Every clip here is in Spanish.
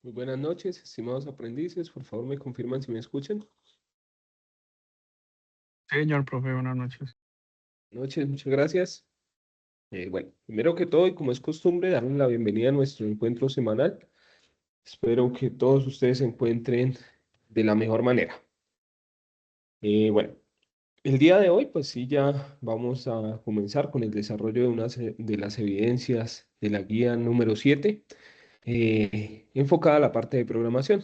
Muy buenas noches, estimados aprendices. Por favor, me confirman si me escuchan. Señor profe, buenas noches. Noches, muchas gracias. Bueno, primero que todo, y como es costumbre, darles la bienvenida a nuestro encuentro semanal. Espero que todos ustedes se encuentren de la mejor manera. Bueno, el día de hoy, pues sí, ya vamos a comenzar con el desarrollo de las evidencias de la guía número 7, enfocada a la parte de programación.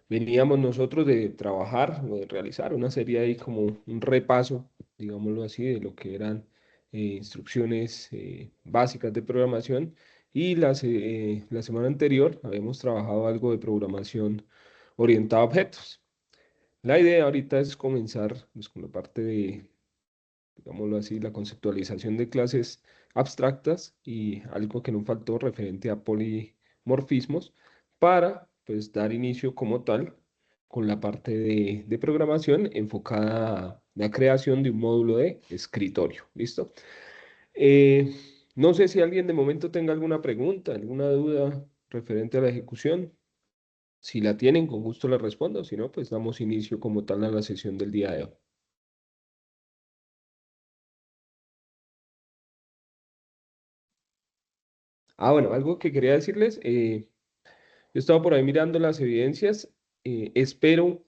Veníamos nosotros de trabajar o de realizar una serie ahí como un repaso, digámoslo así, de lo que eran instrucciones básicas de programación y la semana anterior habíamos trabajado algo de programación orientada a objetos. La idea ahorita es comenzar pues, con la parte de, digámoslo así, la conceptualización de clases abstractas y algo que no faltó referente a polimorfismos para pues dar inicio como tal con la parte de programación enfocada a la creación de un módulo de escritorio. ¿Listo? Eh, no sé si alguien de momento tenga alguna pregunta, alguna duda referente a la ejecución. Si la tienen, con gusto la respondo. Si no, pues damos inicio como tal a la sesión del día de hoy. Bueno, algo que quería decirles, yo estaba por ahí mirando las evidencias, espero,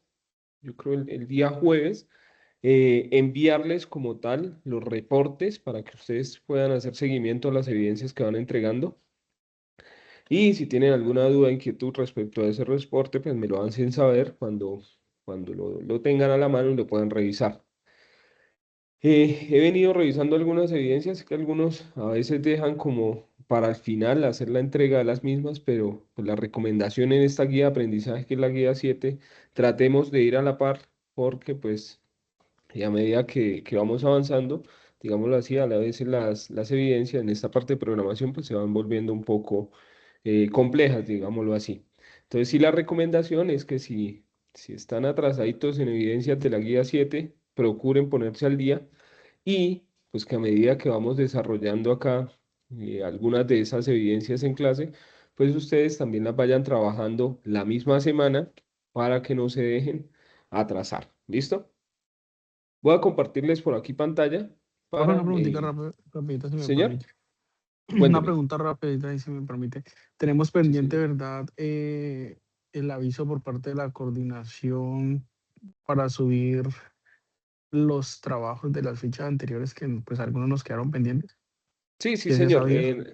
yo creo el día jueves, enviarles como tal los reportes para que ustedes puedan hacer seguimiento a las evidencias que van entregando. Y si tienen alguna duda, inquietud respecto a ese reporte, pues me lo hacen saber cuando lo tengan a la mano y lo puedan revisar. He venido revisando algunas evidencias que algunos a veces dejan como para el final hacer la entrega de las mismas, pero pues, la recomendación en esta guía de aprendizaje, que es la guía 7, tratemos de ir a la par porque pues y a medida que vamos avanzando, digámoslo así, a la vez las evidencias en esta parte de programación pues se van volviendo un poco complejas, digámoslo así. Entonces sí, la recomendación es que si están atrasaditos en evidencias de la guía 7 procuren ponerse al día y pues que a medida que vamos desarrollando acá algunas de esas evidencias en clase, pues ustedes también las vayan trabajando la misma semana para que no se dejen atrasar. ¿Listo? Voy a compartirles por aquí pantalla Profe, una para... preguntita rapidita, si me señor, permite. Una cuénteme. pregunta rapidita, si me permite. Tenemos Sí, pendiente, señor. ¿verdad? El aviso por parte de la coordinación para subir los trabajos de las fichas anteriores que pues algunos nos quedaron pendientes. Sí, sí, ¿Tiene señor. sabido?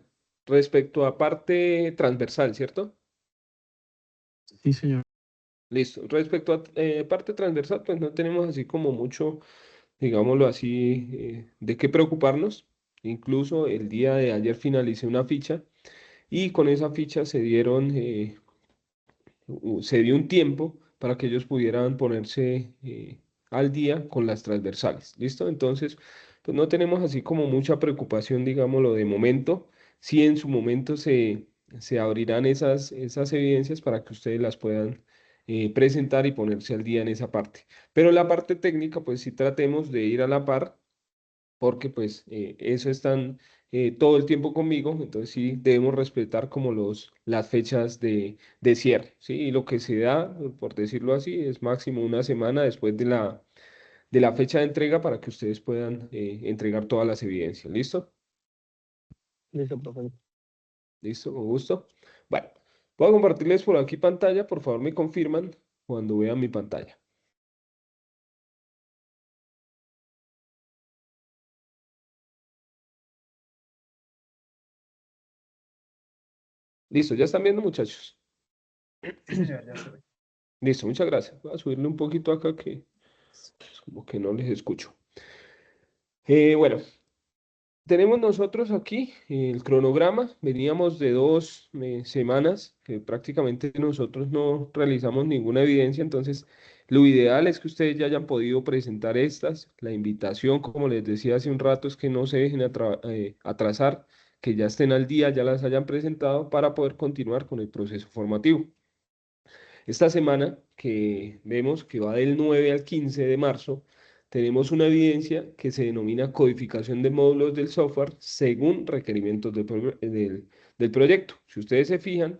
Respecto a parte transversal, ¿cierto? Sí, señor. Listo. Respecto a parte transversal, pues no tenemos así como mucho, digámoslo así, de qué preocuparnos. Incluso el día de ayer finalicé una ficha y con esa ficha se dio un tiempo para que ellos pudieran ponerse al día con las transversales. ¿Listo? Entonces, pues no tenemos así como mucha preocupación, digámoslo, de momento. Sí, en su momento se abrirán esas evidencias para que ustedes las puedan presentar y ponerse al día en esa parte. Pero la parte técnica, pues sí tratemos de ir a la par porque pues eso están todo el tiempo conmigo, entonces sí debemos respetar como las fechas de cierre, ¿sí? Y lo que se da, por decirlo así, es máximo una semana después de la fecha de entrega para que ustedes puedan entregar todas las evidencias, ¿listo? Listo, profe. ¿Listo? Con gusto. Bueno, voy a compartirles por aquí pantalla, por favor me confirman cuando vean mi pantalla. ¿Listo? ¿Ya están viendo, muchachos? Sí, señor, ya estoy. Listo, muchas gracias. Voy a subirle un poquito acá que pues, como que no les escucho. Bueno, tenemos nosotros aquí el cronograma. Veníamos de 2 semanas que prácticamente nosotros no realizamos ninguna evidencia. Entonces, lo ideal es que ustedes ya hayan podido presentar estas. La invitación, como les decía hace un rato, es que no se dejen atrasar, que ya estén al día, ya las hayan presentado para poder continuar con el proceso formativo. Esta semana que vemos que va del 9 al 15 de marzo, tenemos una evidencia que se denomina codificación de módulos del software según requerimientos del proyecto. Si ustedes se fijan,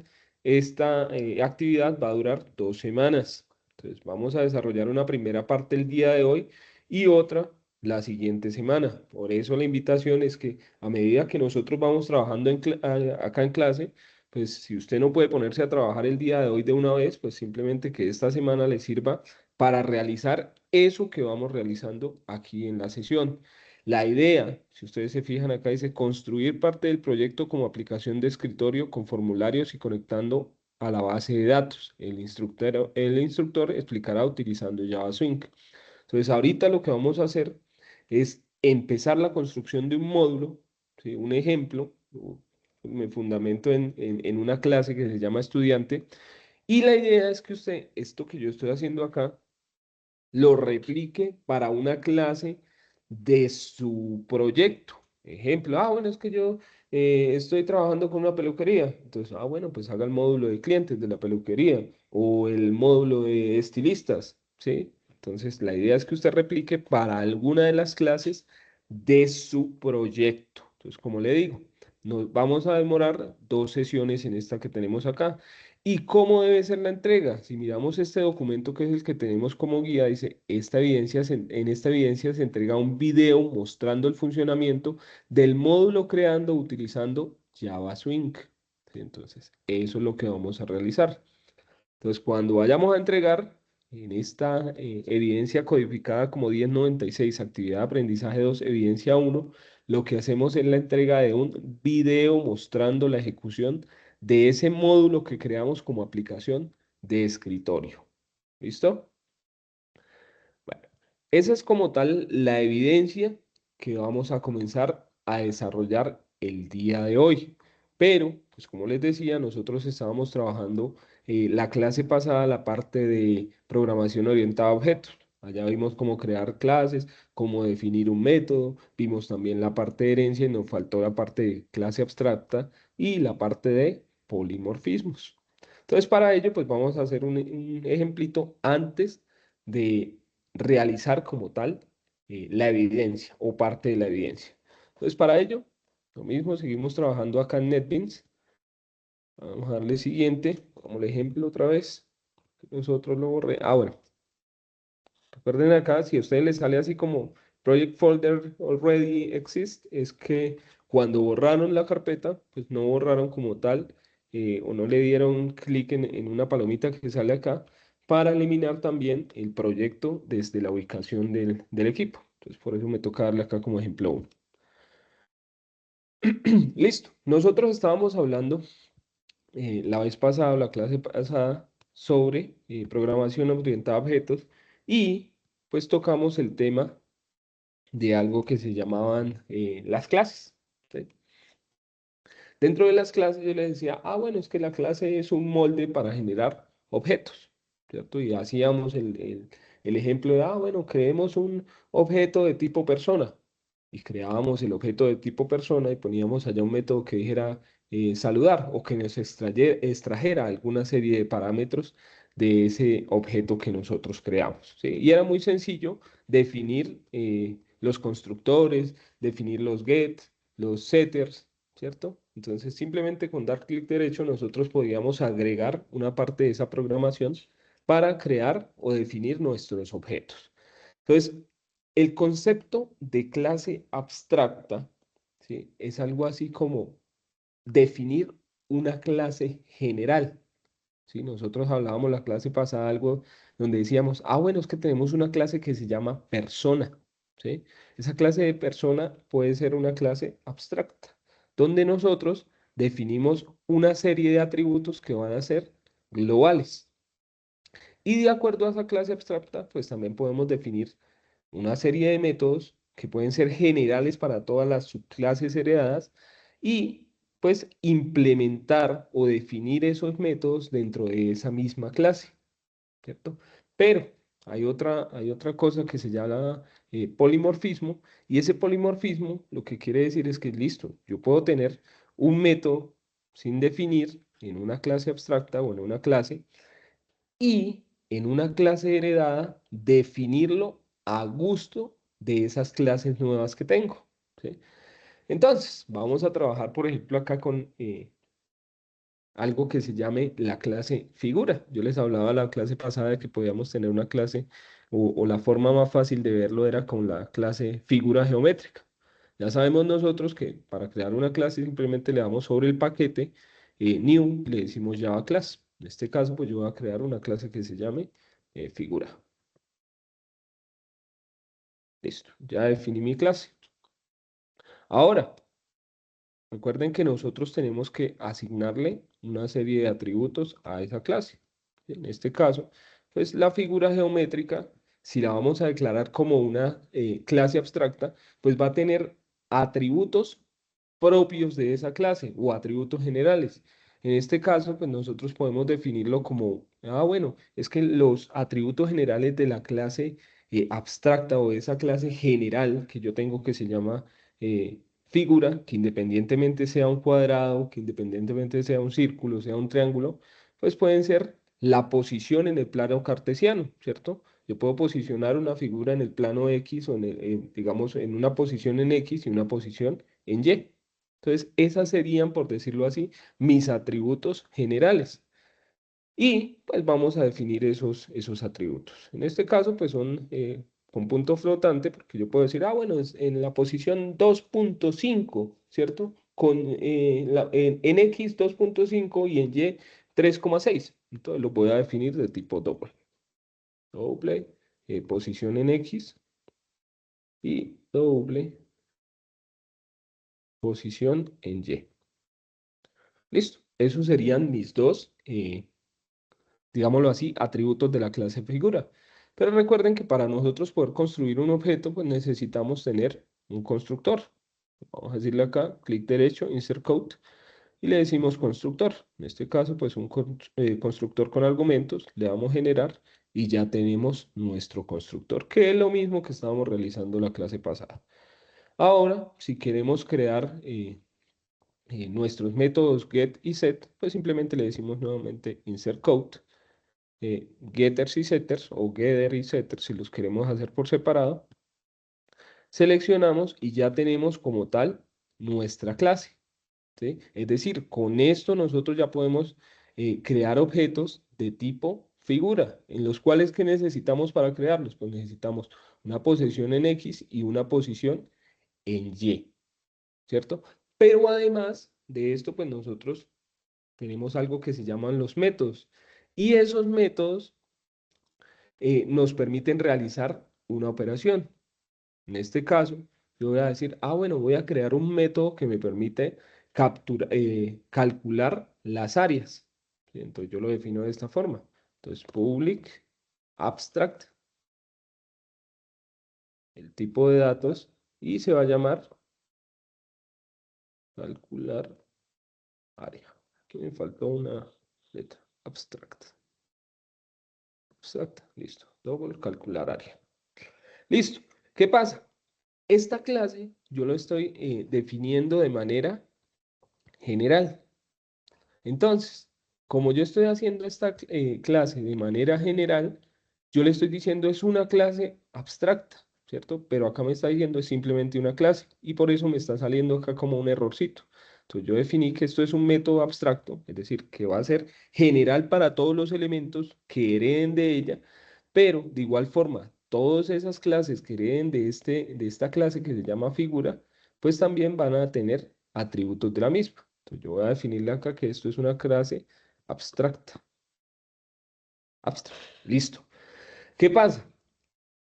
esta actividad va a durar 2 semanas. Entonces, vamos a desarrollar una primera parte el día de hoy y otra la siguiente semana. Por eso la invitación es que a medida que nosotros vamos trabajando acá en clase, pues si usted no puede ponerse a trabajar el día de hoy de una vez, pues simplemente que esta semana le sirva para realizar eso que vamos realizando aquí en la sesión. La idea, si ustedes se fijan acá, dice construir parte del proyecto como aplicación de escritorio con formularios y conectando a la base de datos. El instructor explicará utilizando Java Swing. Entonces, ahorita lo que vamos a hacer es empezar la construcción de un módulo, ¿sí? Un ejemplo. Me fundamento en una clase que se llama estudiante. Y la idea es que usted, esto que yo estoy haciendo acá, lo replique para una clase de su proyecto. Ejemplo, bueno, es que yo estoy trabajando con una peluquería. Entonces, bueno, pues haga el módulo de clientes de la peluquería o el módulo de estilistas, ¿sí? Entonces, la idea es que usted replique para alguna de las clases de su proyecto. Entonces, como le digo, nos vamos a demorar 2 sesiones en esta que tenemos acá. ¿Y cómo debe ser la entrega? Si miramos este documento que es el que tenemos como guía, dice, en esta evidencia se entrega un video mostrando el funcionamiento del módulo creando utilizando Java Swing. ¿Sí? Entonces, eso es lo que vamos a realizar. Entonces, cuando vayamos a entregar en esta evidencia codificada como 1096, actividad de aprendizaje 2, evidencia 1, lo que hacemos es la entrega de un video mostrando la ejecución de ese módulo que creamos como aplicación de escritorio. ¿Listo? Bueno, esa es como tal la evidencia que vamos a comenzar a desarrollar el día de hoy. Pero, pues como les decía, nosotros estábamos trabajando la clase pasada, la parte de programación orientada a objetos. Allá vimos cómo crear clases, cómo definir un método, vimos también la parte de herencia y nos faltó la parte de clase abstracta y la parte de polimorfismos. Entonces, para ello, pues vamos a hacer un ejemplito antes de realizar como tal la evidencia o parte de la evidencia. Entonces, para ello, lo mismo, seguimos trabajando acá en NetBeans. Vamos a darle siguiente, como el ejemplo otra vez. Nosotros lo borré. Bueno, recuerden acá, si a ustedes les sale así como Project Folder Already Exist, es que cuando borraron la carpeta, pues no borraron como tal, o no le dieron clic en una palomita que sale acá, para eliminar también el proyecto desde la ubicación del equipo. Entonces, por eso me toca darle acá como ejemplo 1. Listo. Nosotros estábamos hablando la vez pasada, la clase pasada, sobre programación orientada a objetos y pues tocamos el tema de algo que se llamaban las clases. ¿Sí? Dentro de las clases yo les decía, bueno, es que la clase es un molde para generar objetos, ¿cierto? Y hacíamos el ejemplo de, bueno, creemos un objeto de tipo persona. Y creábamos el objeto de tipo persona y poníamos allá un método que dijera saludar o que nos extrajera alguna serie de parámetros de ese objeto que nosotros creamos, ¿sí? Y era muy sencillo definir los constructores, definir los get, los setters, ¿cierto? Entonces, simplemente con dar clic derecho, nosotros podíamos agregar una parte de esa programación para crear o definir nuestros objetos. Entonces, el concepto de clase abstracta, ¿sí? Es algo así como definir una clase general. ¿Sí? Nosotros hablábamos la clase pasada algo donde decíamos, bueno, es que tenemos una clase que se llama persona, ¿sí? Esa clase de persona puede ser una clase abstracta, donde nosotros definimos una serie de atributos que van a ser globales. Y de acuerdo a esa clase abstracta, pues también podemos definir una serie de métodos que pueden ser generales para todas las subclases heredadas y pues implementar o definir esos métodos dentro de esa misma clase, ¿cierto? Pero hay otra cosa que se llama polimorfismo y ese polimorfismo lo que quiere decir es que listo, yo puedo tener un método sin definir en una clase abstracta o en una clase y en una clase heredada definirlo a gusto de esas clases nuevas que tengo, ¿sí? Entonces, vamos a trabajar, por ejemplo, acá con algo que se llame la clase figura. Yo les hablaba la clase pasada de que podíamos tener una clase o la forma más fácil de verlo era con la clase figura geométrica. Ya sabemos nosotros que para crear una clase simplemente le damos sobre el paquete new, le decimos Java class. En este caso, pues yo voy a crear una clase que se llame figura. Listo, ya definí mi clase. Ahora, recuerden que nosotros tenemos que asignarle una serie de atributos a esa clase. En este caso, pues la figura geométrica, si la vamos a declarar como una clase abstracta, pues va a tener atributos propios de esa clase o atributos generales. En este caso, pues nosotros podemos definirlo como, bueno, es que los atributos generales de la clase abstracta o de esa clase general que yo tengo que se llama figura, que independientemente sea un cuadrado, que independientemente sea un círculo, sea un triángulo, pues pueden ser la posición en el plano cartesiano, ¿cierto? Yo puedo posicionar una figura en el plano X o digamos, en una posición en X y una posición en Y. Entonces, esas serían, por decirlo así, mis atributos generales. Y pues vamos a definir esos atributos. En este caso, pues son con punto flotante, porque yo puedo decir, bueno, es en la posición 2.5, ¿cierto? En X 2.5 y en Y 3,6. Entonces lo voy a definir de tipo doble. Doble, posición en X y doble posición en Y. Listo. Esos serían mis dos digámoslo así, atributos de la clase figura. Pero recuerden que para nosotros poder construir un objeto, pues necesitamos tener un constructor. Vamos a decirle acá, clic derecho, insert code, y le decimos constructor. En este caso, pues un constructor con argumentos, le damos generar, y ya tenemos nuestro constructor, que es lo mismo que estábamos realizando la clase pasada. Ahora, si queremos crear nuestros métodos get y set, pues simplemente le decimos nuevamente insert code, getters y setters, o getter y setters, si los queremos hacer por separado, seleccionamos y ya tenemos como tal nuestra clase, ¿sí? Es decir, con esto nosotros ya podemos crear objetos de tipo figura, en los cuales ¿qué necesitamos para crearlos? Pues necesitamos una posición en X y una posición en Y, ¿cierto? Pero además de esto, pues nosotros tenemos algo que se llaman los métodos. Y esos métodos nos permiten realizar una operación. En este caso, yo voy a decir, bueno, voy a crear un método que me permite calcular las áreas. ¿Sí? Entonces yo lo defino de esta forma. Entonces, public abstract, el tipo de datos, y se va a llamar calcular área. Aquí me faltó una letra, abstract. Abstract, listo. Double calcular área. Listo. ¿Qué pasa? Esta clase yo lo estoy definiendo de manera general. Entonces, como yo estoy haciendo esta clase de manera general, yo le estoy diciendo es una clase abstracta, ¿cierto? Pero acá me está diciendo es simplemente una clase y por eso me está saliendo acá como un errorcito. Entonces yo definí que esto es un método abstracto, es decir, que va a ser general para todos los elementos que hereden de ella, pero de igual forma, todas esas clases que hereden de esta clase que se llama figura, pues también van a tener atributos de la misma. Entonces yo voy a definirle acá que esto es una clase abstracta. Abstract. Listo. ¿Qué pasa?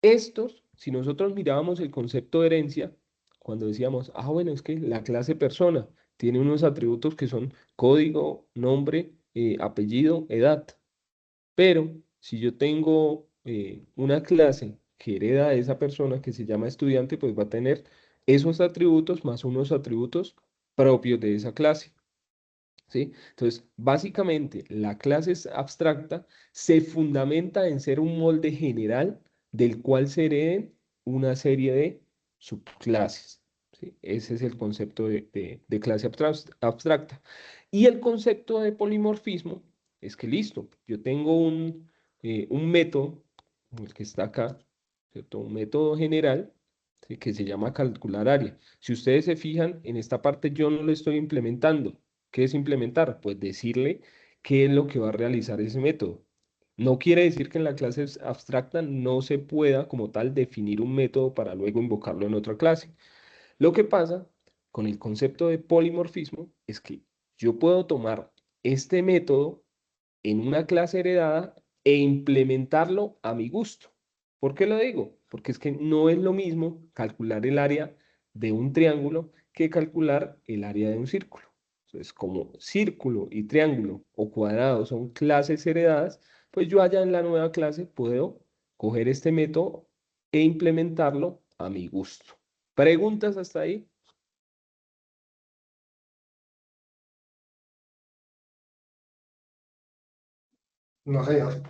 Estos, si nosotros mirábamos el concepto de herencia, cuando decíamos, bueno, es que la clase persona tiene unos atributos que son código, nombre, apellido, edad. Pero si yo tengo una clase que hereda de esa persona que se llama estudiante, pues va a tener esos atributos más unos atributos propios de esa clase. ¿Sí? Entonces, básicamente, la clase es abstracta se fundamenta en ser un molde general del cual se hereden una serie de subclases. ¿Sí? Ese es el concepto de clase abstracta. Y el concepto de polimorfismo es que, listo, yo tengo un método, como el que está acá, ¿cierto? Un método general, ¿sí? Que se llama calcular área. Si ustedes se fijan, en esta parte yo no lo estoy implementando. ¿Qué es implementar? Pues decirle qué es lo que va a realizar ese método. No quiere decir que en la clase abstracta no se pueda como tal definir un método para luego invocarlo en otra clase. Lo que pasa con el concepto de polimorfismo es que yo puedo tomar este método en una clase heredada e implementarlo a mi gusto. ¿Por qué lo digo? Porque es que no es lo mismo calcular el área de un triángulo que calcular el área de un círculo. Entonces, como círculo y triángulo o cuadrado son clases heredadas, pues yo allá en la nueva clase puedo coger este método e implementarlo a mi gusto. ¿Preguntas hasta ahí? No, señor.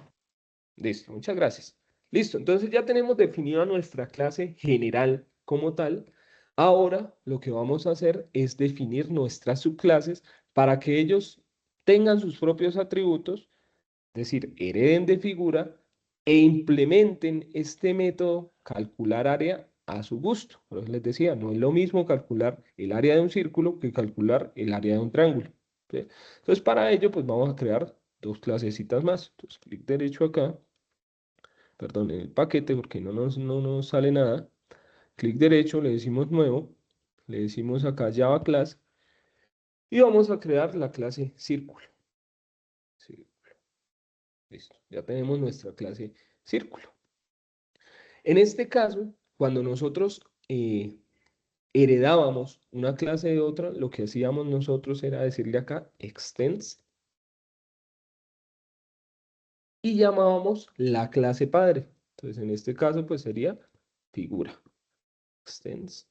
Listo, muchas gracias. Listo, entonces ya tenemos definida nuestra clase general como tal. Ahora lo que vamos a hacer es definir nuestras subclases para que ellos tengan sus propios atributos, es decir, hereden de figura e implementen este método calcular área a su gusto. Por eso les decía, no es lo mismo calcular el área de un círculo que calcular el área de un triángulo. ¿Sí? Entonces, para ello, pues vamos a crear dos clasecitas más. Entonces, clic derecho acá, perdón, en el paquete, porque no nos sale nada. Clic derecho, le decimos nuevo, le decimos acá Java Class y vamos a crear la clase círculo. Sí, listo, ya tenemos nuestra clase círculo. En este caso, cuando nosotros heredábamos una clase de otra, lo que hacíamos nosotros era decirle acá extends y llamábamos la clase padre. Entonces, en este caso, pues sería figura. Extends,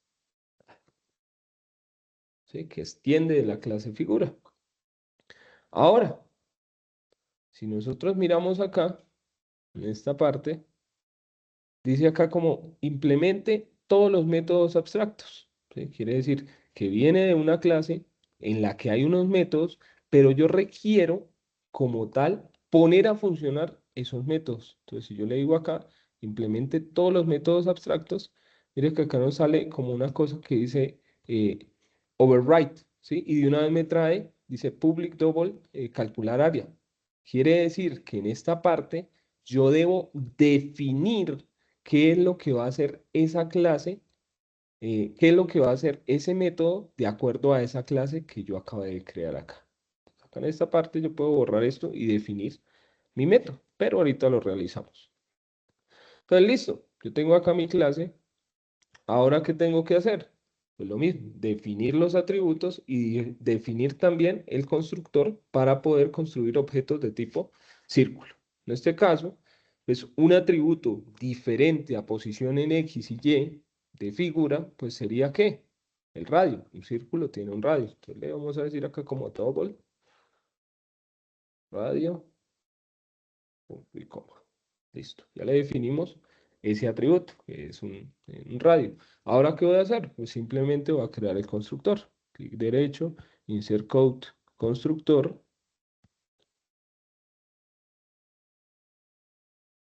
¿sí? Que extiende de la clase figura. Ahora, si nosotros miramos acá, en esta parte, dice acá como implemente todos los métodos abstractos. ¿Sí? Quiere decir que viene de una clase en la que hay unos métodos, pero yo requiero como tal poner a funcionar esos métodos. Entonces, si yo le digo acá, implemente todos los métodos abstractos, mire que acá nos sale como una cosa que dice override, ¿sí? Y de una vez me trae, dice public double, calcular área. Quiere decir que en esta parte yo debo definir qué es lo que va a hacer esa clase, qué es lo que va a hacer ese método de acuerdo a esa clase que yo acabo de crear acá. Acá en esta parte yo puedo borrar esto y definir mi método, pero ahorita lo realizamos. Entonces, listo, yo tengo acá mi clase. Ahora, ¿qué tengo que hacer? Pues lo mismo, definir los atributos y definir también el constructor para poder construir objetos de tipo círculo. En este caso, pues un atributo diferente a posición en X y Y de figura, pues sería ¿qué? El radio. Un círculo tiene un radio. Entonces le vamos a decir acá como double radio y coma. Listo, ya le definimos ese atributo, que es un radio. Ahora, ¿qué voy a hacer? Pues simplemente voy a crear el constructor. Clic derecho, insert code, constructor.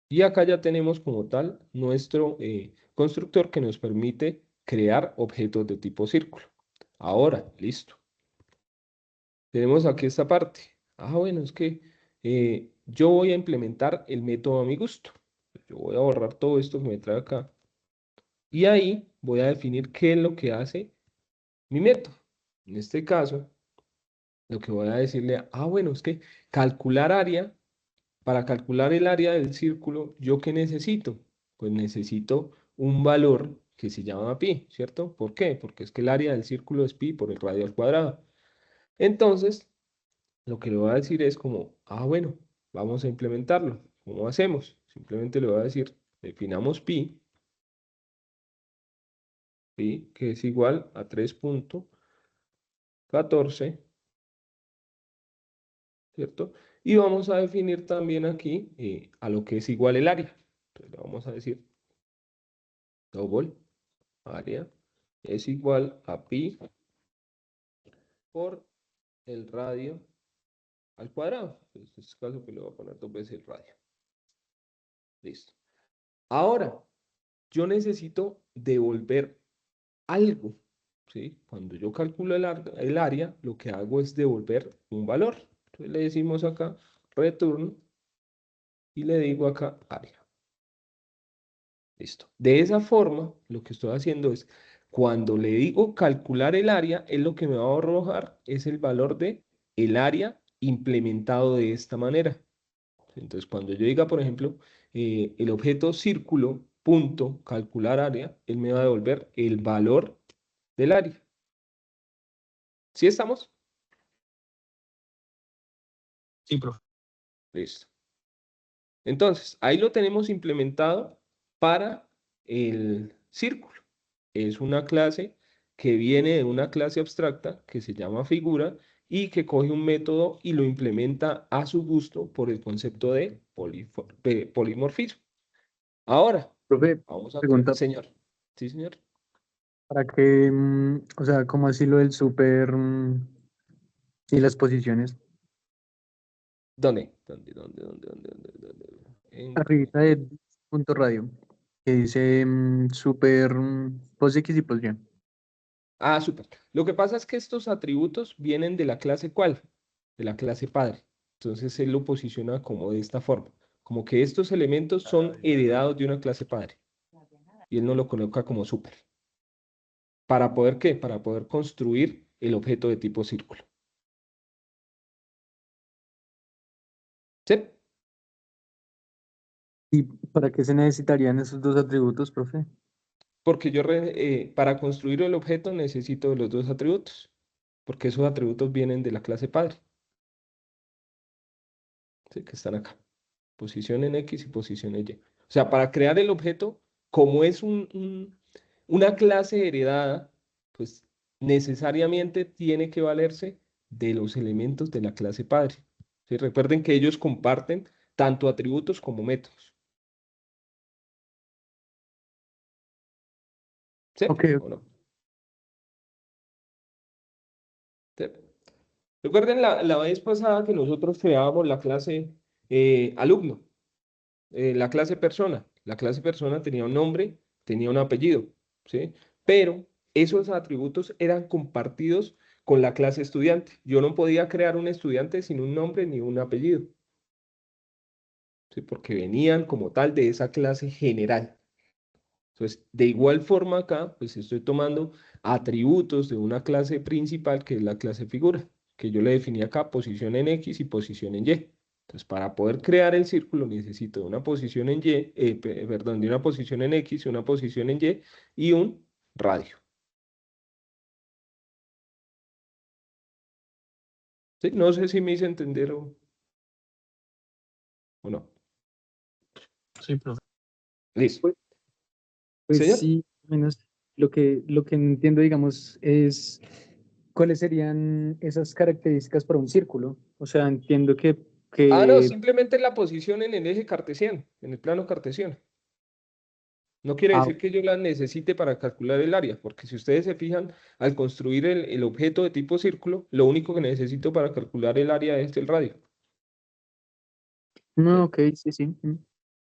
Y acá ya tenemos como tal nuestro constructor que nos permite crear objetos de tipo círculo. Ahora, listo. Tenemos aquí esta parte. Ah, bueno, es que yo voy a implementar el método a mi gusto. Yo voy a borrar todo esto que me trae acá. Y ahí voy a definir qué es lo que hace mi método. En este caso, lo que voy a decirle, bueno, es que calcular área, para calcular el área del círculo, ¿yo qué necesito? Pues necesito un valor que se llama pi, ¿cierto? ¿Por qué? Porque es que el área del círculo es pi por el radio al cuadrado. Entonces, lo que le voy a decir es como, bueno, vamos a implementarlo. ¿Cómo hacemos? Simplemente le voy a decir, definamos pi, que es igual a 3.14, ¿cierto? Y vamos a definir también aquí a lo que es igual el área. Entonces le vamos a decir double área es igual a pi por el radio al cuadrado. Entonces, en este caso, pues le voy a poner dos veces el radio. Listo. Ahora, yo necesito devolver algo, ¿sí? Cuando yo calculo el área, lo que hago es devolver un valor. Entonces le decimos acá return y le digo acá área. Listo. De esa forma, lo que estoy haciendo es, cuando le digo calcular el área, es lo que me va a arrojar es el valor de el área implementado de esta manera. Entonces, cuando yo diga, por ejemplo, el objeto círculo punto calcular área, él me va a devolver el valor del área. ¿Sí estamos? Sí, profe. Listo. Entonces, ahí lo tenemos implementado para el círculo. Es una clase que viene de una clase abstracta que se llama figura y que coge un método y lo implementa a su gusto por el concepto de polimorfismo. Ahora, Profe, vamos a crear, pregunta, señor. Sí, señor. ¿para qué, o sea, cómo así lo del super y las posiciones? ¿Dónde? ¿Dónde? Arribita de punto radio, que dice super pos X y pos Y. Ah, súper. Lo que pasa es que estos atributos vienen de la clase ¿cuál? De la clase padre. Entonces él lo posiciona como de esta forma. Como que estos elementos son heredados de una clase padre. Y él no lo coloca como súper. ¿Para poder qué? Para poder construir el objeto de tipo círculo. ¿Sí? ¿Y para qué se necesitarían esos dos atributos, profe? Porque yo para construir el objeto necesito los dos atributos. Porque esos atributos vienen de la clase padre. ¿Sí? Que están acá. Posición en X y posición en Y. O sea, para crear el objeto, como es una clase heredada, pues necesariamente tiene que valerse de los elementos de la clase padre. ¿Sí? Recuerden que ellos comparten tanto atributos como métodos. ¿Sí? Ok, ¿O no? ¿Sí? Recuerden la vez pasada que nosotros creábamos la clase alumno. La clase persona. La clase persona tenía un nombre, tenía un apellido, ¿sí? Pero esos atributos eran compartidos con la clase estudiante. Yo no podía crear un estudiante sin un nombre ni un apellido, ¿sí? Porque venían como tal de esa clase general. Entonces, de igual forma acá, pues estoy tomando atributos de una clase principal que es la clase figura, que yo le definí acá posición en X y posición en Y. Entonces, para poder crear el círculo necesito de una posición en Y, perdón, de una posición en X, una posición en Y y un radio. ¿Sí? No sé si me hice entender o no. Sí, profe. Listo. pues, pues Señor. sí, menos lo que entiendo, digamos, es cuáles serían esas características para un círculo. O sea, entiendo que, Ah, no, que simplemente la posición en el eje cartesiano, en el plano cartesiano. No quiere ah, decir que yo las necesite para calcular el área, porque si ustedes se fijan, al construir el objeto de tipo círculo, lo único que necesito para calcular el área es el radio. no, ¿Sí? ok, sí, sí.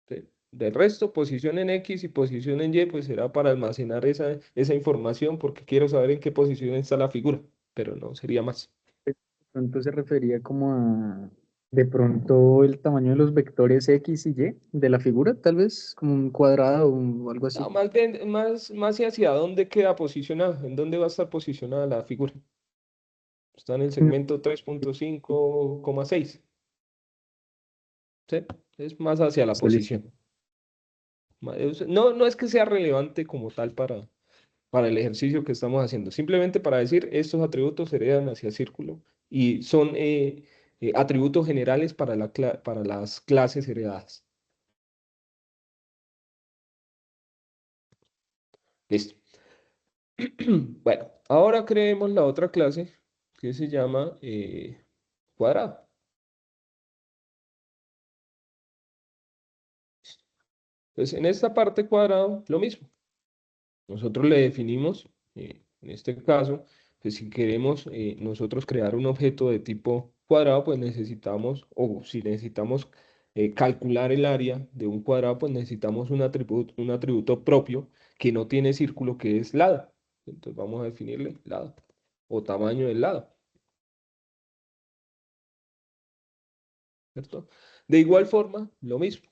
¿Sí? Del resto, posición en X y posición en Y, pues será para almacenar esa información, porque quiero saber en qué posición está la figura, pero no sería más. De pronto se refería como a, de pronto, el tamaño de los vectores X y Y de la figura, tal vez como un cuadrado o algo No, así. más bien, más hacia dónde queda posicionada, en dónde va a estar posicionada la figura. Está en el No, segmento 3.5,6. ¿Sí? Es más hacia la listo, listo. posición. No, no es que sea relevante como tal para el ejercicio que estamos haciendo, simplemente para decir estos atributos se heredan hacia el círculo y son atributos generales para para las clases heredadas. Listo. Bueno, ahora creemos la otra clase que se llama cuadrado. Entonces, en esta parte cuadrado, lo mismo. Nosotros le definimos, en este caso, pues si queremos nosotros crear un objeto de tipo cuadrado, pues necesitamos, o si necesitamos calcular el área de un cuadrado, pues necesitamos un atributo propio que no tiene círculo, que es lado. Entonces vamos a definirle lado o tamaño del lado, ¿cierto? De igual forma, lo mismo.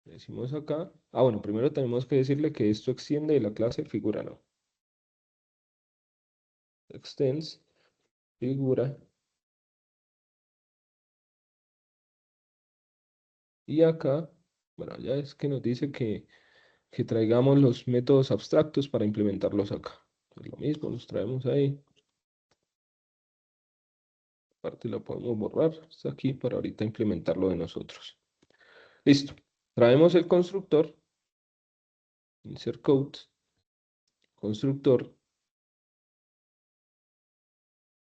Decimos acá, bueno, primero tenemos que decirle que esto extiende de la clase figura no. Extends figura. Y acá, bueno, ya es que nos dice que traigamos los métodos abstractos para implementarlos acá. Es lo mismo, los traemos ahí. Aparte lo podemos borrar, está aquí para ahorita implementarlo de nosotros. Listo. Traemos el constructor, insert code, constructor,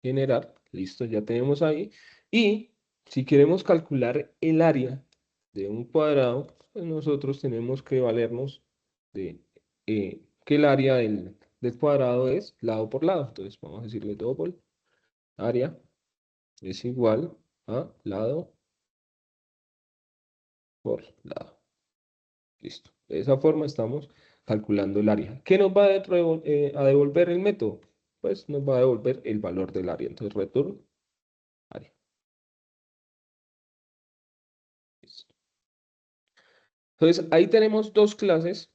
generar, listo, ya tenemos ahí. Y si queremos calcular el área de un cuadrado, pues nosotros tenemos que valernos de que el área del cuadrado es lado por lado. Entonces vamos a decirle double área es igual a lado por lado. Listo. De esa forma estamos calculando el área. ¿Qué nos va a devolver el método? Pues nos va a devolver el valor del área. Entonces return área. Listo. Entonces ahí tenemos dos clases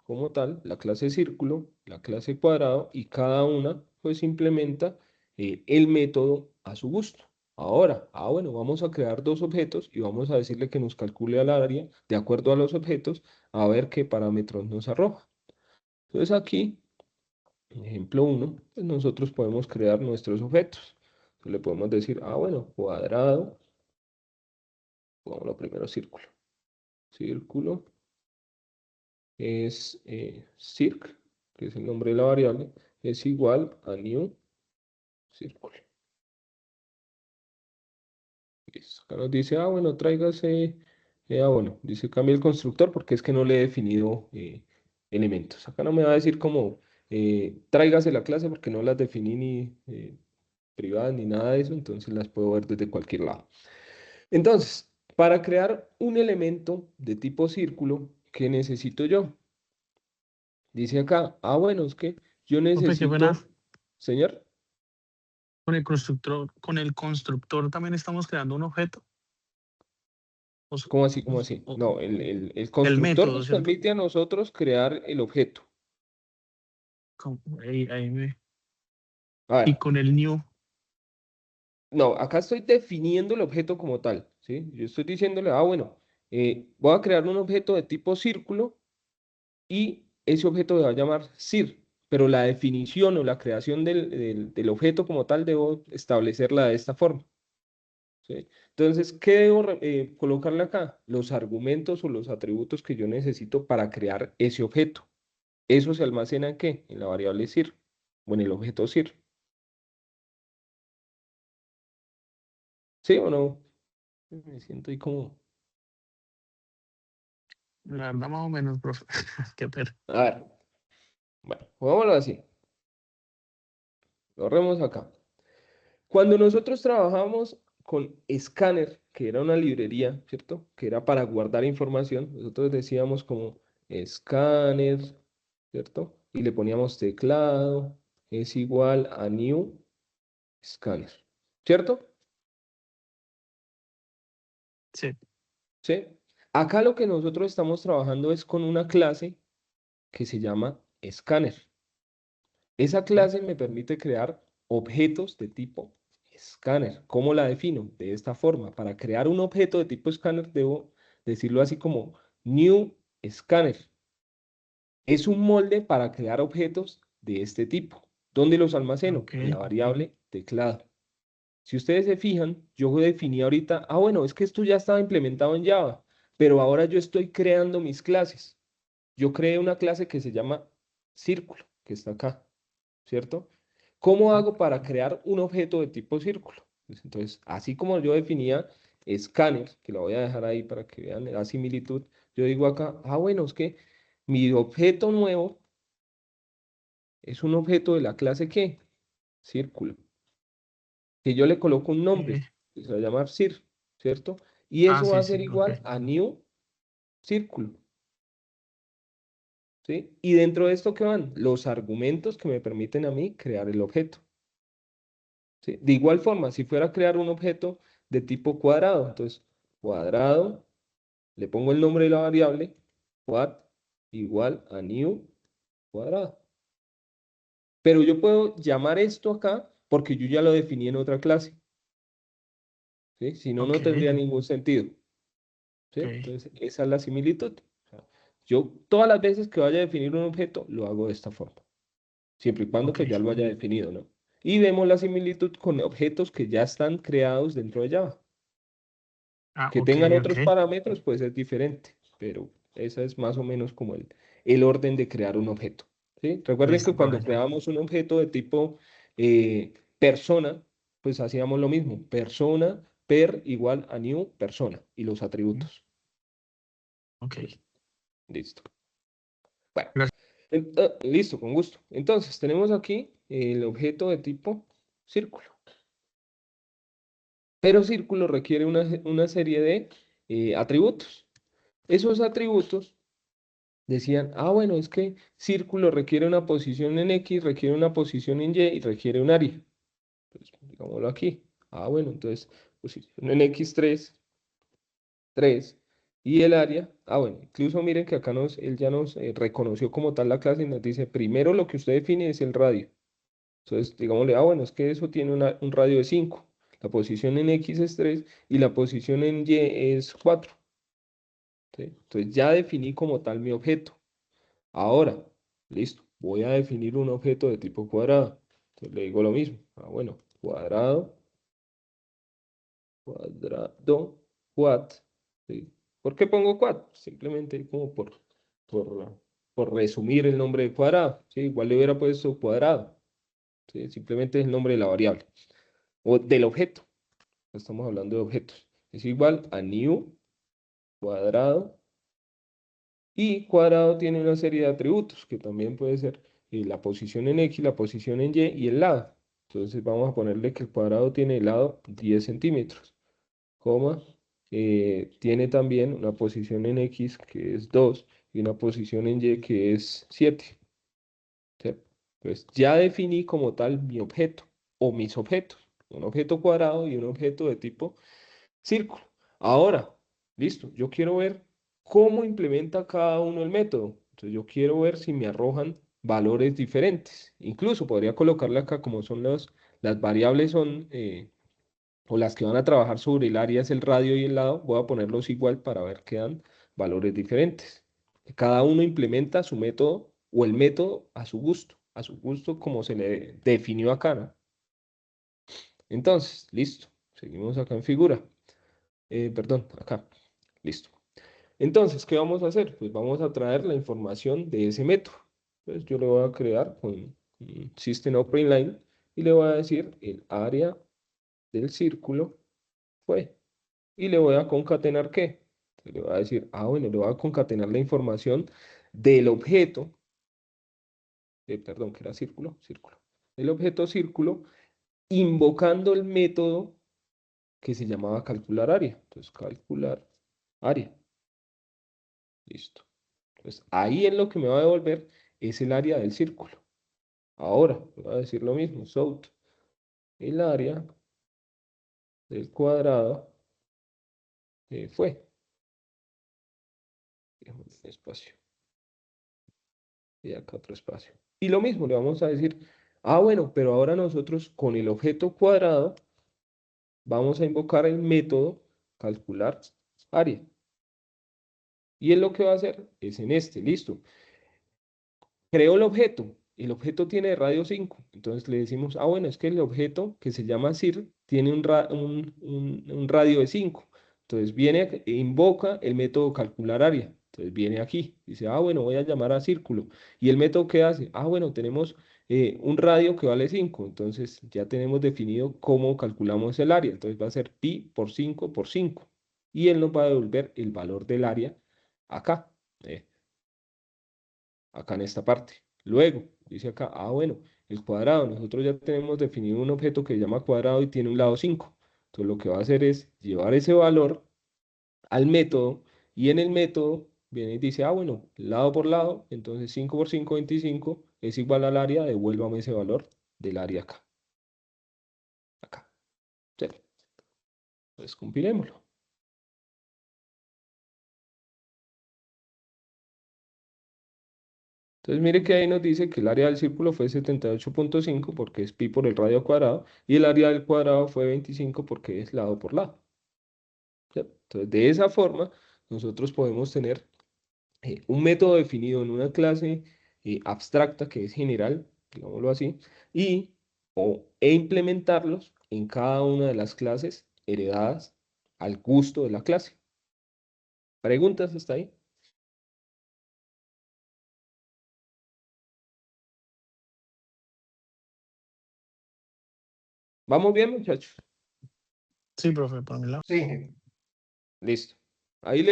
como tal, la clase círculo, la clase cuadrado, y cada una pues implementa el método a su gusto. Ahora, bueno, vamos a crear dos objetos y vamos a decirle que nos calcule al área de acuerdo a los objetos, a ver qué parámetros nos arroja. Entonces aquí, en ejemplo 1, pues nosotros podemos crear nuestros objetos. Entonces le podemos decir, bueno, cuadrado, pongámoslo primero círculo. Círculo es circ, que es el nombre de la variable, es igual a new círculo. Listo. Acá nos dice, bueno, tráigase, bueno, dice cambia el constructor porque es que no le he definido elementos. Acá no me va a decir como, tráigase la clase porque no las definí ni privadas ni nada de eso, entonces las puedo ver desde cualquier lado. Entonces, para crear un elemento de tipo círculo, ¿qué necesito yo? Dice acá, bueno, es que yo Profe, qué pena. necesito, señor, Con el constructor también estamos creando un objeto. ¿cómo así, cómo así? O- No, el el constructor método, nos ¿cierto? permite a nosotros crear el objeto. A Y ver, con el new, no, acá estoy definiendo el objeto como tal, ¿sí? Yo estoy diciéndole, bueno, voy a crear un objeto de tipo círculo y ese objeto se va a llamar cir, pero la definición o la creación del objeto como tal debo establecerla de esta forma, ¿sí? Entonces, ¿qué debo colocarle acá? Los argumentos o los atributos que yo necesito para crear ese objeto. ¿Eso se almacena en qué? En la variable cir, o en el objeto cir. ¿Sí o no? Me siento ahí como... la verdad más o menos, profe. Qué pena. A ver, bueno, pongámoslo así. Lo ahorremos acá. Cuando nosotros trabajamos con Scanner, que era una librería, ¿cierto? Que era para guardar información, nosotros decíamos como Scanner, ¿cierto? Y le poníamos teclado, es igual a new Scanner, ¿cierto? Sí. ¿Sí? Acá lo que nosotros estamos trabajando es con una clase que se llama Scanner. Esa clase me permite crear objetos de tipo escáner. ¿Cómo la defino? De esta forma. Para crear un objeto de tipo escáner debo decirlo así como new scanner. Es un molde para crear objetos de este tipo. ¿Dónde los almaceno? Ok. En la variable teclado. Si ustedes se fijan, yo definí ahorita, bueno, es que esto ya estaba implementado en Java, pero ahora yo estoy creando mis clases. Yo creé una clase que se llama círculo, que está acá. ¿Cierto? ¿Cómo hago para crear un objeto de tipo círculo? Pues entonces, así como yo definía escáner, que lo voy a dejar ahí para que vean la similitud, yo digo acá, bueno, es que mi objeto nuevo es un objeto de la clase ¿qué? Círculo, que yo le coloco un nombre, que se va a llamar cir, ¿cierto? Y eso va Sí, a ser sí, ok. igual a new círculo, ¿sí? Y dentro de esto, ¿qué van? Los argumentos que me permiten a mí crear el objeto, ¿sí? De igual forma, si fuera a crear un objeto de tipo cuadrado, entonces cuadrado, le pongo el nombre de la variable, quad igual a new cuadrado. Pero yo puedo llamar esto acá porque yo ya lo definí en otra clase, ¿sí? Si no, Ok, no tendría ningún sentido, ¿sí? ok, Entonces, esa es la similitud. O sea, yo todas las veces que vaya a definir un objeto, lo hago de esta forma, siempre y cuando ok. pues ya lo haya definido, ¿no? Y vemos la similitud con objetos que ya están creados dentro de Java. Ah, Que ok, tengan ok. otros parámetros, pues es diferente, pero esa es más o menos como el orden de crear un objeto, ¿sí? Recuerden que Listo, por cuando allá. creábamos un objeto de tipo persona, pues hacíamos lo mismo, persona per igual a new persona y los Mm, atributos. ok, Listo. Bueno, gracias. listo, con gusto. Entonces, tenemos aquí el objeto de tipo círculo, pero círculo requiere una serie de atributos. Esos atributos decían, ah, bueno, es que círculo requiere una posición en X, requiere una posición en Y y requiere un área. Pues digámoslo aquí. Ah, bueno, entonces posición en X 3 y el área. Ah, bueno, incluso miren que acá él ya nos reconoció como tal la clase y nos dice, primero lo que usted define es el radio. Entonces, digámosle, ah, bueno, es que eso tiene un radio de 5. La posición en X es 3 y la posición en Y es 4. ¿Sí? Entonces ya definí como tal mi objeto. Ahora, listo, voy a definir un objeto de tipo cuadrado. Entonces le digo lo mismo. Ah, bueno, cuadrado, cuadrado, quad. ¿Sí? ¿Por qué pongo quad? Simplemente como por, por resumir el nombre de cuadrado. ¿Sí? Igual le hubiera puesto cuadrado. ¿Sí? Simplemente es el nombre de la variable. O del objeto. Estamos hablando de objetos. Es igual a new cuadrado. Y cuadrado tiene una serie de atributos, que también puede ser la posición en X, la posición en Y el lado. Entonces vamos a ponerle que el cuadrado tiene el lado 10 centímetros, coma, tiene también una posición en X que es 2 y una posición en Y que es 7. ¿Sí? Entonces ya definí como tal mi objeto o mis objetos, un objeto cuadrado y un objeto de tipo círculo. Ahora, listo, yo quiero ver cómo implementa cada uno el método. Entonces yo quiero ver si me arrojan valores diferentes. Incluso podría colocarle acá como son las variables son, o las que van a trabajar sobre el área es el radio y el lado, voy a ponerlos igual para ver que dan valores diferentes. Cada uno implementa su método o el método a su gusto como se le definió acá, ¿no? Entonces, listo, seguimos acá en figura. Perdón, acá. Listo. Entonces, ¿qué vamos a hacer? Pues vamos a traer la información de ese método. Entonces, yo le voy a crear un System.out.println y le voy a decir el área del círculo fue. Y le voy a concatenar ¿qué? Entonces, le voy a decir, ah, bueno, le voy a concatenar la información del objeto, perdón, que era círculo, círculo. El objeto círculo, invocando el método que se llamaba calcular área. Entonces, calcular área. Listo. Entonces, ahí en lo que me va a devolver es el área del círculo. Ahora, voy a decir lo mismo, south, el área del cuadrado fue. Déjame un espacio. Y acá otro espacio. Y lo mismo, le vamos a decir, ah, bueno, pero ahora nosotros con el objeto cuadrado vamos a invocar el método calcular área. Y él lo que va a hacer es en este, listo. Creo el objeto tiene radio 5, entonces le decimos, ah, bueno, es que el objeto que se llama cir tiene un radio de 5, entonces viene e invoca el método calcular área, entonces viene aquí, dice, ah, bueno, voy a llamar a círculo, y el método que hace, ah, bueno, tenemos un radio que vale 5, entonces ya tenemos definido cómo calculamos el área, entonces va a ser pi por 5 por 5, y él nos va a devolver el valor del área acá. Acá en esta parte. Luego, dice acá, ah, bueno, el cuadrado, nosotros ya tenemos definido un objeto que se llama cuadrado y tiene un lado 5. Entonces lo que va a hacer es llevar ese valor al método y en el método viene y dice, ah, bueno, lado por lado, entonces 5 por 5, 25, es igual al área, devuélvame ese valor del área acá. Acá. ¿Sí? Entonces compilémoslo. Entonces mire que ahí nos dice que el área del círculo fue 78.5 porque es pi por el radio cuadrado y el área del cuadrado fue 25 porque es lado por lado. ¿Sí? Entonces de esa forma nosotros podemos tener un método definido en una clase abstracta que es general, digámoslo así, e implementarlos en cada una de las clases heredadas al gusto de la clase. ¿Preguntas hasta ahí? ¿Vamos bien, muchachos? Sí, profe, por mi lado. Sí, Listo. Ahí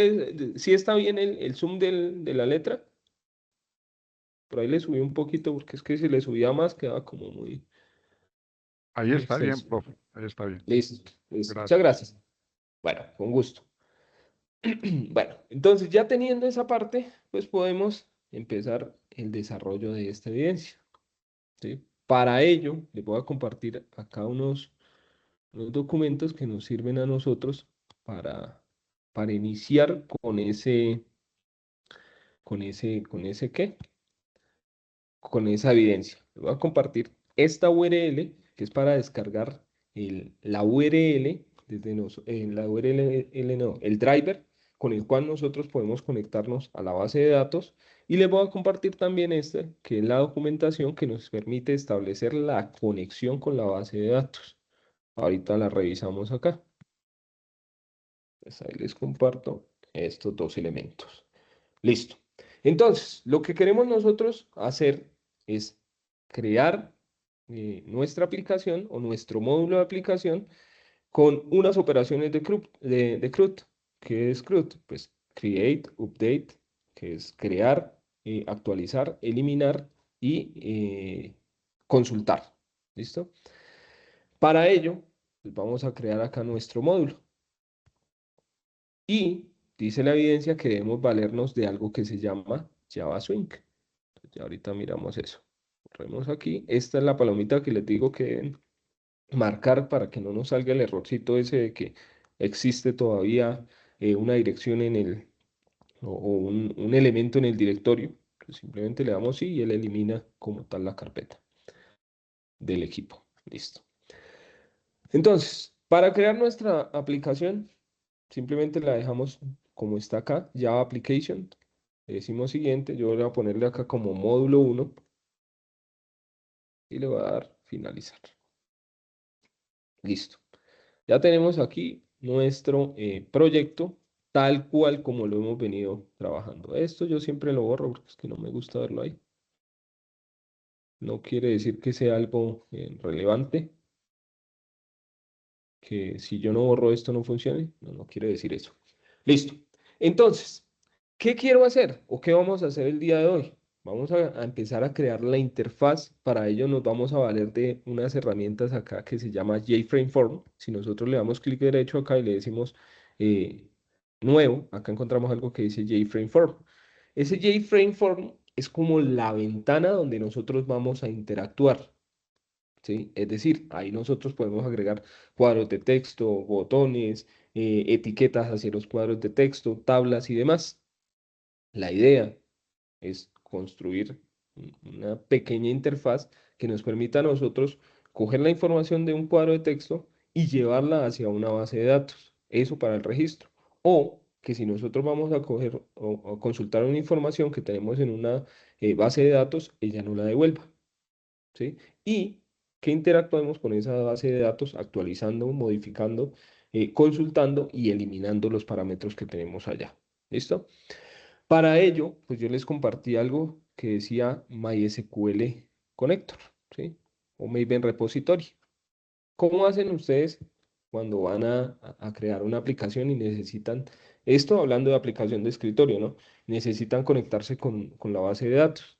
sí está bien el zoom de la letra. Por ahí le subí un poquito porque es que si le subía más quedaba como muy, Ahí muy está bien, extenso. profe. Ahí está bien. Listo, listo. Muchas Gracias. gracias. Bueno, con gusto. Bueno, entonces ya teniendo esa parte, pues podemos empezar el desarrollo de esta evidencia, ¿sí? Para ello, les voy a compartir acá unos documentos que nos sirven a nosotros para iniciar con ese ¿qué? Con esa evidencia. Les voy a compartir esta URL, que es para descargar la URL, la URL no, el driver con el cual nosotros podemos conectarnos a la base de datos. Y les voy a compartir también esta, que es la documentación que nos permite establecer la conexión con la base de datos. Ahorita la revisamos acá. Pues ahí les comparto estos dos elementos. Listo. Entonces, lo que queremos nosotros hacer es crear nuestra aplicación o nuestro módulo de aplicación con unas operaciones de CRUD. ¿Qué es CRUD? Pues create, update, que es crear, actualizar, eliminar y consultar. ¿Listo? Para ello, pues vamos a crear acá nuestro módulo. Y dice la evidencia que debemos valernos de algo que se llama Java Swing. Ya ahorita miramos eso. Corremos aquí. Esta es la palomita que les digo que deben marcar para que no nos salga el errorcito ese de que existe todavía una dirección o un elemento en el directorio. Pues simplemente le damos sí y él elimina como tal la carpeta del equipo. Listo. Entonces, para crear nuestra aplicación, simplemente la dejamos como está acá, Java Application. Le decimos siguiente, yo voy a ponerle acá como módulo 1 y le voy a dar finalizar. Listo. Ya tenemos aquí nuestro proyecto tal cual como lo hemos venido trabajando. Esto yo siempre lo borro porque es que no me gusta verlo ahí. No quiere decir que sea algo relevante, que si yo no borro esto no funcione. No, no quiere decir eso. Listo. Entonces, ¿qué quiero hacer o qué vamos a hacer el día de hoy? Vamos a empezar a crear la interfaz. Para ello nos vamos a valer de unas herramientas acá que se llama JFrameForm. Si nosotros le damos clic derecho acá y le decimos eh, nuevo, acá encontramos algo que dice JFrameForm. Ese JFrameForm es como la ventana donde nosotros vamos a interactuar. ¿Sí? Es decir, ahí nosotros podemos agregar cuadros de texto, botones, etiquetas hacia los cuadros de texto, tablas y demás. La idea es construir una pequeña interfaz que nos permita a nosotros coger la información de un cuadro de texto y llevarla hacia una base de datos. Eso para el registro. O que si nosotros vamos a coger o consultar una información que tenemos en una base de datos, ella no la devuelva. ¿Sí? Y que interactuemos con esa base de datos actualizando, modificando, consultando y eliminando los parámetros que tenemos allá. ¿Listo? Para ello, pues yo les compartí algo que decía MySQL Connector, ¿sí? O Maven Repository. ¿Cómo hacen ustedes cuando van a crear una aplicación y necesitan, esto hablando de aplicación de escritorio, ¿no? Necesitan conectarse con la base de datos.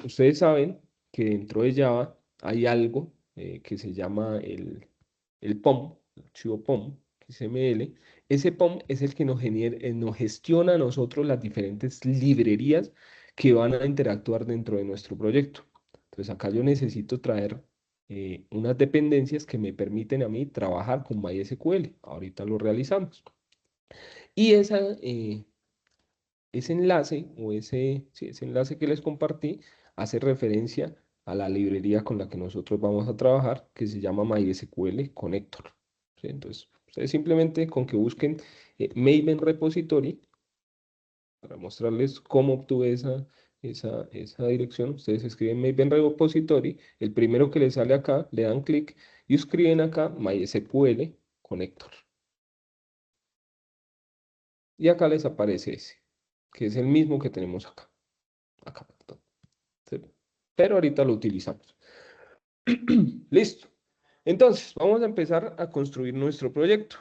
Ustedes saben que dentro de Java hay algo que se llama el POM, el archivo POM, XML. Ese POM es el que nos gestiona a nosotros las diferentes librerías que van a interactuar dentro de nuestro proyecto. Entonces acá yo necesito traer unas dependencias que me permiten a mí trabajar con MySQL. Ahorita lo realizamos. Y ese enlace ese enlace que les compartí hace referencia a la librería con la que nosotros vamos a trabajar, que se llama MySQL Connector. ¿Sí? Entonces, ustedes simplemente con que busquen Maven Repository, para mostrarles cómo obtuve esa dirección, ustedes escriben Maven Repository, el primero que les sale acá, le dan clic y escriben acá MySQL Connector. Y acá les aparece ese, que es el mismo que tenemos acá. Acá, perdón. ¿Sí? Pero ahorita lo utilizamos. Listo. Entonces, vamos a empezar a construir nuestro proyecto.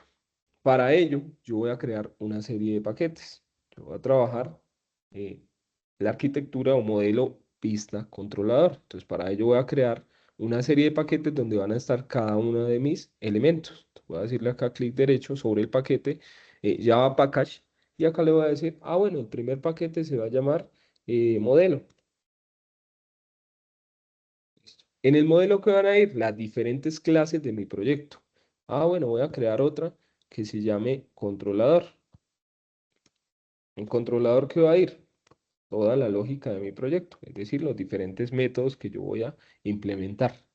Para ello, yo voy a crear una serie de paquetes. Yo voy a trabajar eh, la arquitectura o modelo pista controlador. Entonces, para ello voy a crear una serie de paquetes donde van a estar cada uno de mis elementos. Voy a decirle acá clic derecho sobre el paquete Java Package y acá le voy a decir, bueno, el primer paquete se va a llamar modelo. Listo. En el modelo que van a ir las diferentes clases de mi proyecto. Bueno, voy a crear otra que se llame controlador. ¿En controlador qué va a ir? Toda la lógica de mi proyecto, es decir, los diferentes métodos que yo voy a implementar.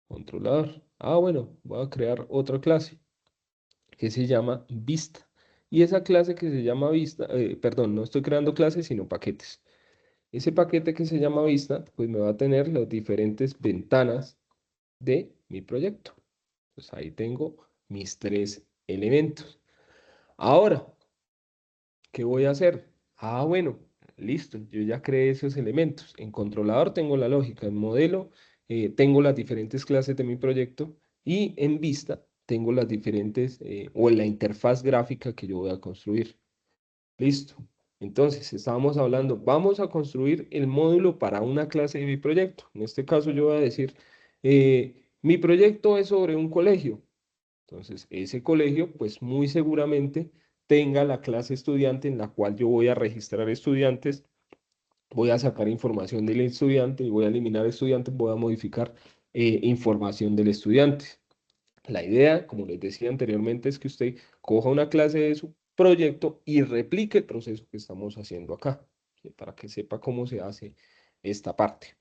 Controlador. Bueno, voy a crear otra clase que se llama vista. Y esa clase que se llama vista, perdón, no estoy creando clases, sino paquetes. Ese paquete que se llama vista, pues me va a tener las diferentes ventanas de mi proyecto. Pues ahí tengo mis 3 elementos. Ahora, ¿qué voy a hacer? Bueno, listo, yo ya creé esos elementos. En controlador tengo la lógica, en modelo tengo las diferentes clases de mi proyecto y en vista tengo las diferentes, o en la interfaz gráfica que yo voy a construir. Listo. Entonces, estábamos hablando, vamos a construir el módulo para una clase de mi proyecto. En este caso yo voy a decir, mi proyecto es sobre un colegio. Entonces, ese colegio, pues muy seguramente tenga la clase estudiante en la cual yo voy a registrar estudiantes, voy a sacar información del estudiante y voy a eliminar estudiantes, voy a modificar información del estudiante. La idea, como les decía anteriormente, es que usted coja una clase de su proyecto y replique el proceso que estamos haciendo acá, ¿sí? Para que sepa cómo se hace esta parte.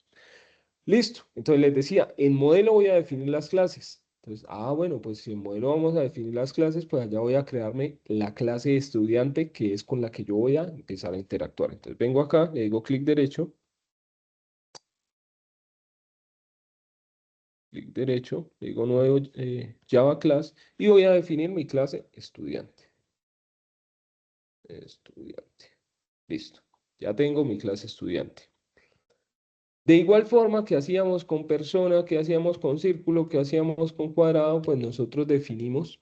Listo, entonces les decía, en modelo voy a definir las clases. Entonces, bueno, pues si en modelo vamos a definir las clases, pues allá voy a crearme la clase de estudiante que es con la que yo voy a empezar a interactuar. Entonces vengo acá, le digo clic derecho, le digo nuevo Java class y voy a definir mi clase estudiante. Estudiante. Listo, ya tengo mi clase estudiante. De igual forma que hacíamos con persona, que hacíamos con círculo, que hacíamos con cuadrado, pues nosotros definimos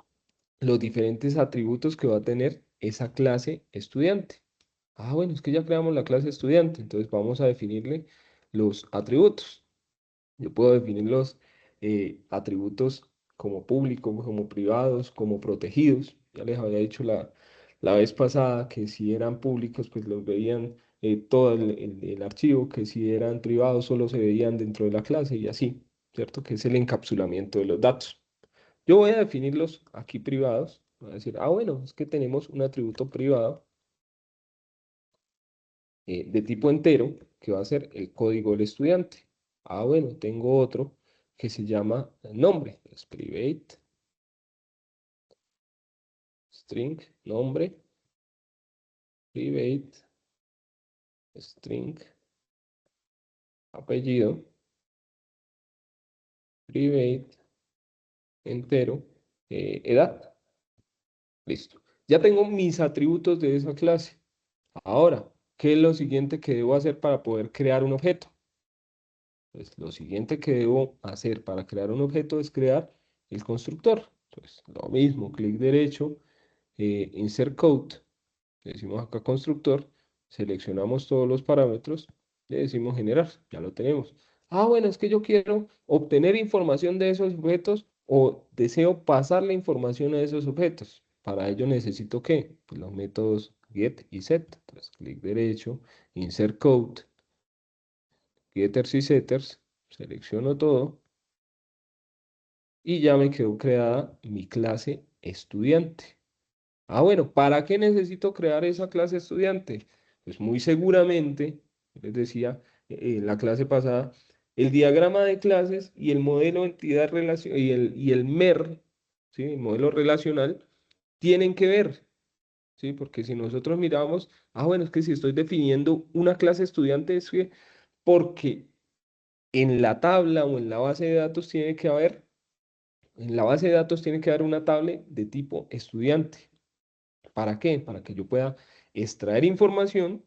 los diferentes atributos que va a tener esa clase estudiante. Bueno, es que ya creamos la clase estudiante, entonces vamos a definirle los atributos. Yo puedo definir los atributos como públicos, como privados, como protegidos. Ya les había dicho la vez pasada que si eran públicos, pues los veían todo el archivo, que si eran privados solo se veían dentro de la clase y así, ¿cierto? Que es el encapsulamiento de los datos. Yo voy a definirlos aquí privados. Voy a decir, bueno, es que tenemos un atributo privado de tipo entero, que va a ser el código del estudiante. Bueno, tengo otro que se llama nombre. Es private, string, nombre, private, string, apellido, private, entero, edad. Listo. Ya tengo mis atributos de esa clase. Ahora, ¿qué es lo siguiente que debo hacer para poder crear un objeto? Pues lo siguiente que debo hacer para crear un objeto es crear el constructor. Entonces, lo mismo, clic derecho, insert code, le decimos acá constructor, seleccionamos todos los parámetros, le decimos generar, ya lo tenemos. Bueno, es que yo quiero obtener información de esos objetos o deseo pasar la información a esos objetos. Para ello necesito ¿qué? Pues los métodos get y set. Entonces, clic derecho, insert code, getters y setters, selecciono todo y ya me quedó creada mi clase estudiante. Ah, bueno, ¿para qué necesito crear esa clase estudiante? Pues muy seguramente, les decía en la clase pasada, el diagrama de clases y el modelo entidad relación y el MER, ¿sí? El modelo relacional, tienen que ver, ¿sí? Porque si nosotros miramos, bueno, es que si estoy definiendo una clase estudiante, es que porque en la tabla o en la base de datos tiene que haber, en la base de datos tiene que haber una tabla de tipo estudiante. ¿Para qué? Para que yo pueda extraer información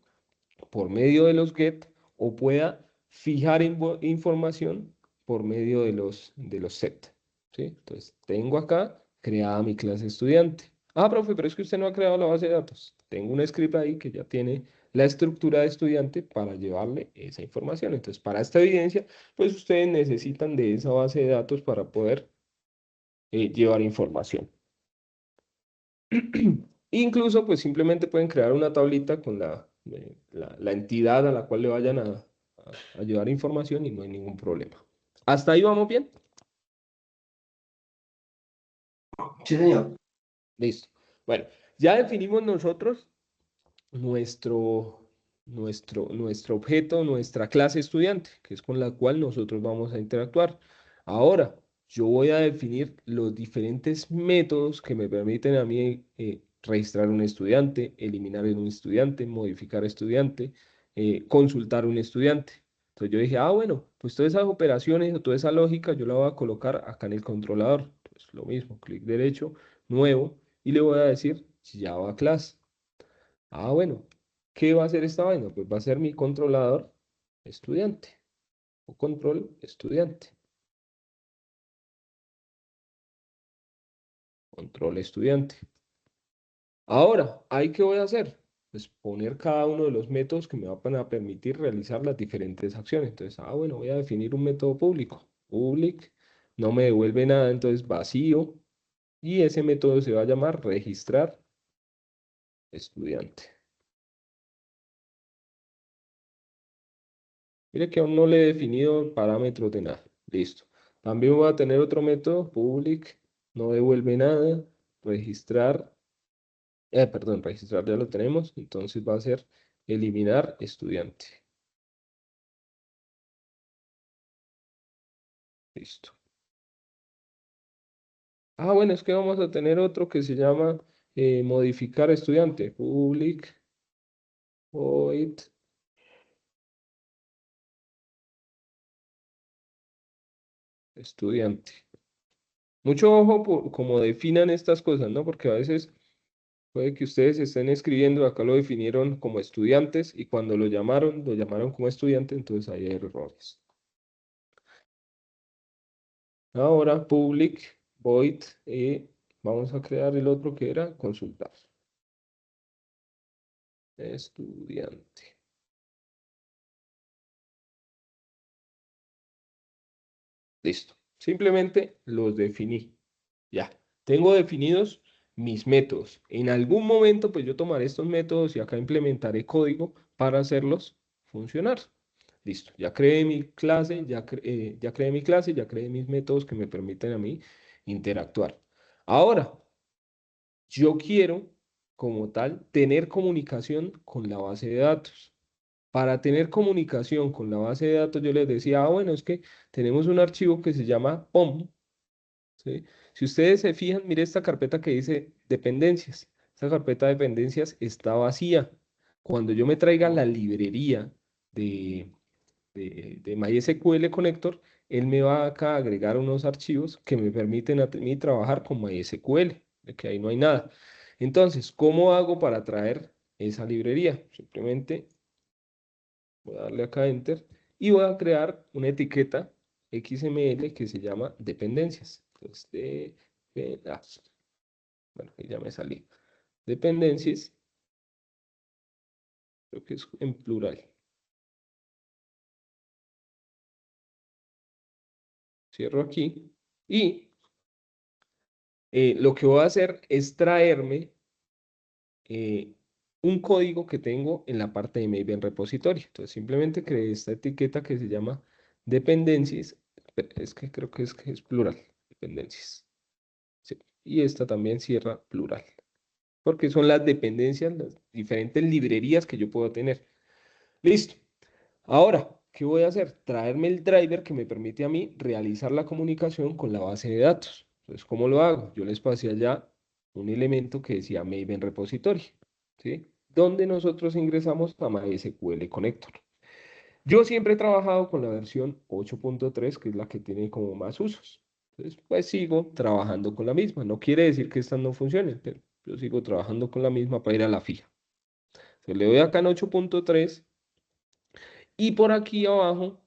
por medio de los get o pueda fijar información por medio de los set. ¿Sí? Entonces, tengo acá creada mi clase estudiante. Profe, pero es que usted no ha creado la base de datos. Tengo un script ahí que ya tiene la estructura de estudiante para llevarle esa información. Entonces, para esta evidencia, pues ustedes necesitan de esa base de datos para poder llevar información. Incluso, pues simplemente pueden crear una tablita con la entidad a la cual le vayan a llevar información y no hay ningún problema. ¿Hasta ahí vamos bien? Sí, señor. Listo. Bueno, ya definimos nosotros nuestro objeto, nuestra clase estudiante, que es con la cual nosotros vamos a interactuar. Ahora, yo voy a definir los diferentes métodos que me permiten a mí registrar un estudiante, eliminar un estudiante, modificar estudiante, consultar un estudiante. Entonces yo dije, bueno, pues todas esas operaciones o toda esa lógica yo la voy a colocar acá en el controlador. Entonces lo mismo, clic derecho, nuevo, y le voy a decir Java Class. Bueno, ¿qué va a hacer esta vaina? Pues va a ser mi controlador estudiante o control estudiante. Control estudiante. Ahora, ¿ahí qué voy a hacer? Pues poner cada uno de los métodos que me van a permitir realizar las diferentes acciones. Entonces, bueno, voy a definir un método público. Public, no me devuelve nada, entonces vacío. Y ese método se va a llamar registrar estudiante. Mire que aún no le he definido parámetros de nada. Listo. También voy a tener otro método, public, no devuelve nada, registrar, perdón, registrar ya lo tenemos, entonces va a ser eliminar estudiante. Listo. Bueno, es que vamos a tener otro que se llama modificar estudiante, public, void, estudiante. Mucho ojo por cómo definan estas cosas, ¿no? Porque a veces puede que ustedes estén escribiendo, acá lo definieron como estudiantes y cuando lo llamaron como estudiante, entonces ahí hay errores. Ahora, public, void, vamos a crear el otro que era consultar. Estudiante. Listo. Simplemente los definí. Ya. Tengo definidos mis métodos. En algún momento, pues yo tomaré estos métodos y acá implementaré código para hacerlos funcionar. Listo, ya creé mi clase, ya creé mi clase, ya creé mis métodos que me permiten a mí interactuar. Ahora, yo quiero, como tal, tener comunicación con la base de datos. Para tener comunicación con la base de datos, yo les decía, bueno, es que tenemos un archivo que se llama POM, ¿sí? Si ustedes se fijan, mire esta carpeta que dice dependencias. Esta carpeta de dependencias está vacía. Cuando yo me traiga la librería de MySQL Connector, él me va acá a agregar unos archivos que me permiten a mí trabajar con MySQL, de que ahí no hay nada. Entonces, ¿cómo hago para traer esa librería? Simplemente voy a darle acá Enter y voy a crear una etiqueta XML que se llama dependencias. Entonces, bueno, ahí ya me salí. Dependencias, creo que es en plural. Cierro aquí y lo que voy a hacer es traerme un código que tengo en la parte de Maven Repository. Entonces simplemente creé esta etiqueta que se llama dependencias. Es que creo que es plural, dependencias. Sí. Y esta también cierra plural, porque son las dependencias, las diferentes librerías que yo puedo tener. Listo. Ahora, ¿qué voy a hacer? Traerme el driver que me permite a mí realizar la comunicación con la base de datos. Entonces, ¿cómo lo hago? Yo les pasé allá un elemento que decía Maven Repository, ¿sí? Donde nosotros ingresamos a MySQL Connector. Yo siempre he trabajado con la versión 8.3, que es la que tiene como más usos. Entonces, pues sigo trabajando con la misma. No quiere decir que estas no funcionen, pero yo sigo trabajando con la misma para ir a la fija. Entonces, le doy acá en 8.3 y por aquí abajo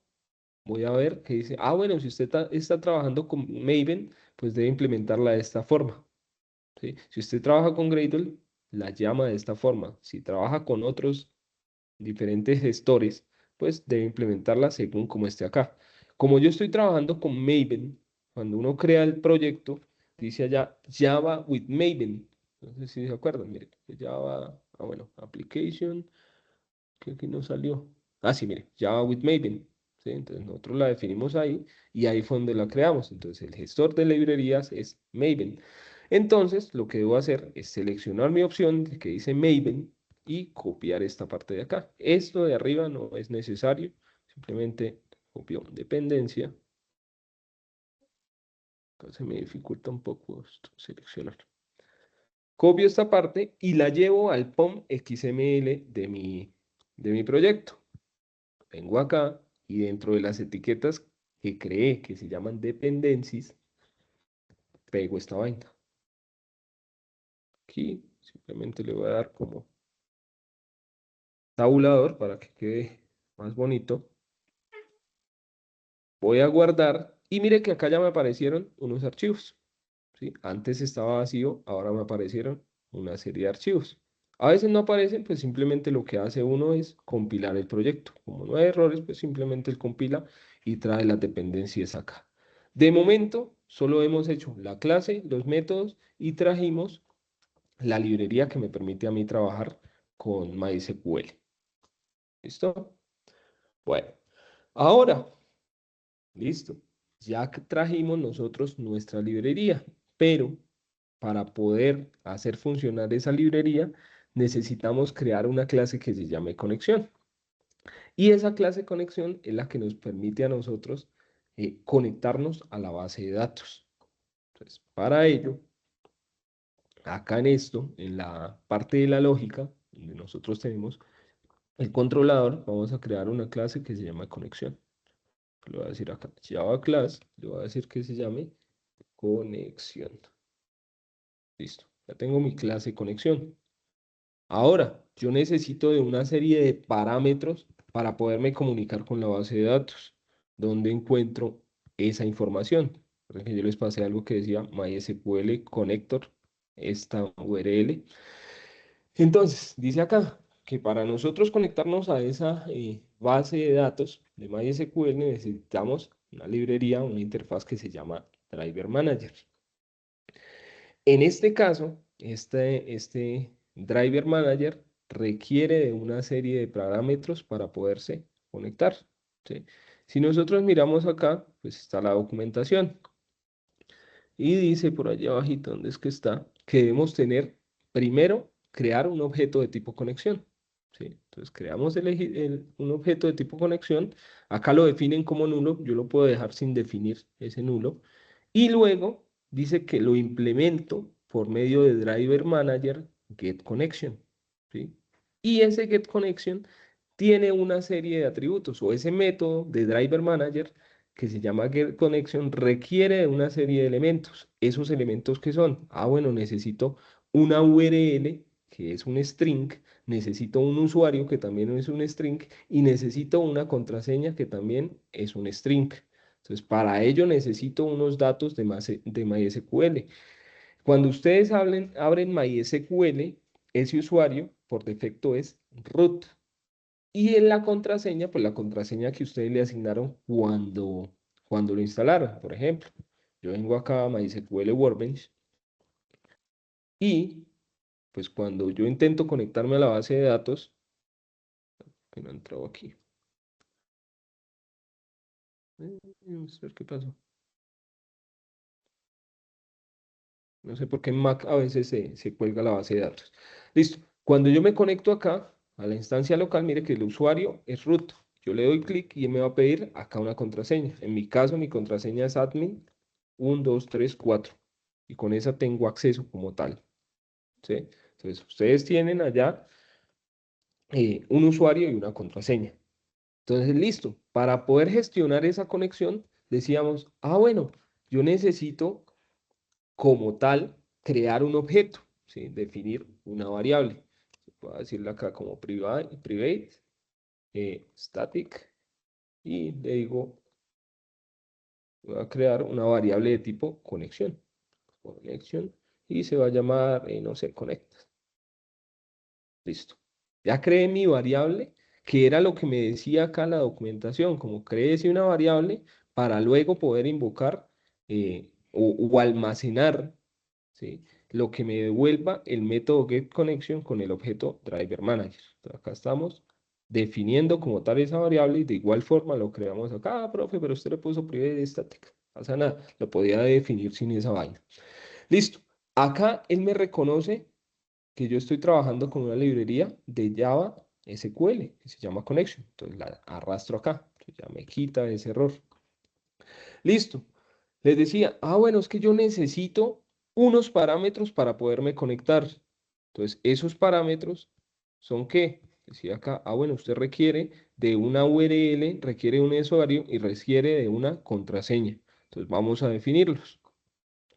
voy a ver que dice, bueno, si usted está trabajando con Maven, pues debe implementarla de esta forma, ¿sí? Si usted trabaja con Gradle, la llama de esta forma. Si trabaja con otros diferentes gestores, pues debe implementarla según como esté acá. Como yo estoy trabajando con Maven, cuando uno crea el proyecto, dice allá Java with Maven. No sé si se acuerdan, miren, Java, bueno, application, que aquí no salió. Sí, mire, Java with Maven. ¿Sí? Entonces nosotros la definimos ahí y ahí fue donde la creamos. Entonces el gestor de librerías es Maven. Entonces lo que debo hacer es seleccionar mi opción que dice Maven y copiar esta parte de acá. Esto de arriba no es necesario. Simplemente copio dependencia. Acá se me dificulta un poco esto, seleccionar. Copio esta parte y la llevo al POM XML de mi proyecto. Vengo acá y dentro de las etiquetas que creé, que se llaman dependencies, pego esta vaina. Aquí simplemente le voy a dar como tabulador para que quede más bonito. Voy a guardar y mire que acá ya me aparecieron unos archivos, ¿sí? Antes estaba vacío, ahora me aparecieron una serie de archivos. A veces no aparecen, pues simplemente lo que hace uno es compilar el proyecto. Como no hay errores, pues simplemente él compila y trae las dependencias acá. De momento, solo hemos hecho la clase, los métodos y trajimos la librería que me permite a mí trabajar con MySQL. ¿Listo? Bueno, ahora, listo. Ya que trajimos nosotros nuestra librería, pero para poder hacer funcionar esa librería, necesitamos crear una clase que se llame conexión. Y esa clase conexión es la que nos permite a nosotros conectarnos a la base de datos. Entonces, para ello, acá en esto, en la parte de la lógica, donde nosotros tenemos el controlador, vamos a crear una clase que se llama conexión. Le voy a decir acá, Java class, le voy a decir que se llame conexión. Listo, ya tengo mi clase conexión. Ahora, yo necesito de una serie de parámetros para poderme comunicar con la base de datos, donde encuentro esa información. Por ejemplo, yo les pasé algo que decía MySQL Connector, esta URL. Entonces, dice acá que para nosotros conectarnos a esa base de datos de MySQL necesitamos una librería, una interfaz que se llama Driver Manager. En este caso, este Driver Manager requiere de una serie de parámetros para poderse conectar, ¿sí? Si nosotros miramos acá, pues está la documentación. Y dice por allá abajito, ¿dónde es que está? Que debemos tener, primero, crear un objeto de tipo conexión, ¿sí? Entonces, creamos un objeto de tipo conexión. Acá lo definen como nulo. Yo lo puedo dejar sin definir ese nulo. Y luego dice que lo implemento por medio de Driver Manager getConnection, ¿sí? Y ese getConnection tiene una serie de atributos, o ese método de Driver Manager que se llama getConnection requiere de una serie de elementos. ¿Esos elementos qué son? Bueno, necesito una URL que es un string, necesito un usuario que también es un string y necesito una contraseña que también es un string. Entonces, para ello necesito unos datos de MySQL. Cuando ustedes abren MySQL, ese usuario por defecto es root. Y en la contraseña, pues la contraseña que ustedes le asignaron cuando lo instalaron. Por ejemplo, yo vengo acá a MySQL Workbench Y pues cuando yo intento conectarme a la base de datos, que no ha entrado aquí. Vamos a ver qué pasó. No sé por qué en Mac a veces se cuelga la base de datos. Listo. Cuando yo me conecto acá a la instancia local, mire que el usuario es root. Yo le doy clic y él me va a pedir acá una contraseña. En mi caso, mi contraseña es admin 1, 2, 3, 4. Y con esa tengo acceso como tal. ¿Sí? Entonces, ustedes tienen allá un usuario y una contraseña. Entonces, listo. Para poder gestionar esa conexión, decíamos, bueno, yo necesito como tal crear un objeto, ¿sí? Definir una variable. Voy a decirle acá como private static, y le digo, voy a crear una variable de tipo conexión. Y se va a llamar, no sé, connect. Listo. Ya creé mi variable, que era lo que me decía acá la documentación, como créese una variable para luego poder invocar o almacenar, ¿sí? Lo que me devuelva el método getConnection con el objeto driverManager. Entonces, acá estamos definiendo como tal esa variable y de igual forma lo creamos acá, profe, pero usted le puso private static. No pasa nada, lo podía definir sin esa vaina. Listo. Acá él me reconoce que yo estoy trabajando con una librería de Java SQL que se llama Connection. Entonces la arrastro acá. Entonces ya me quita ese error. Listo. Les decía, bueno, es que yo necesito unos parámetros para poderme conectar. Entonces, esos parámetros son ¿qué? Decía acá, bueno, usted requiere de una URL, requiere un usuario y requiere de una contraseña. Entonces, vamos a definirlos.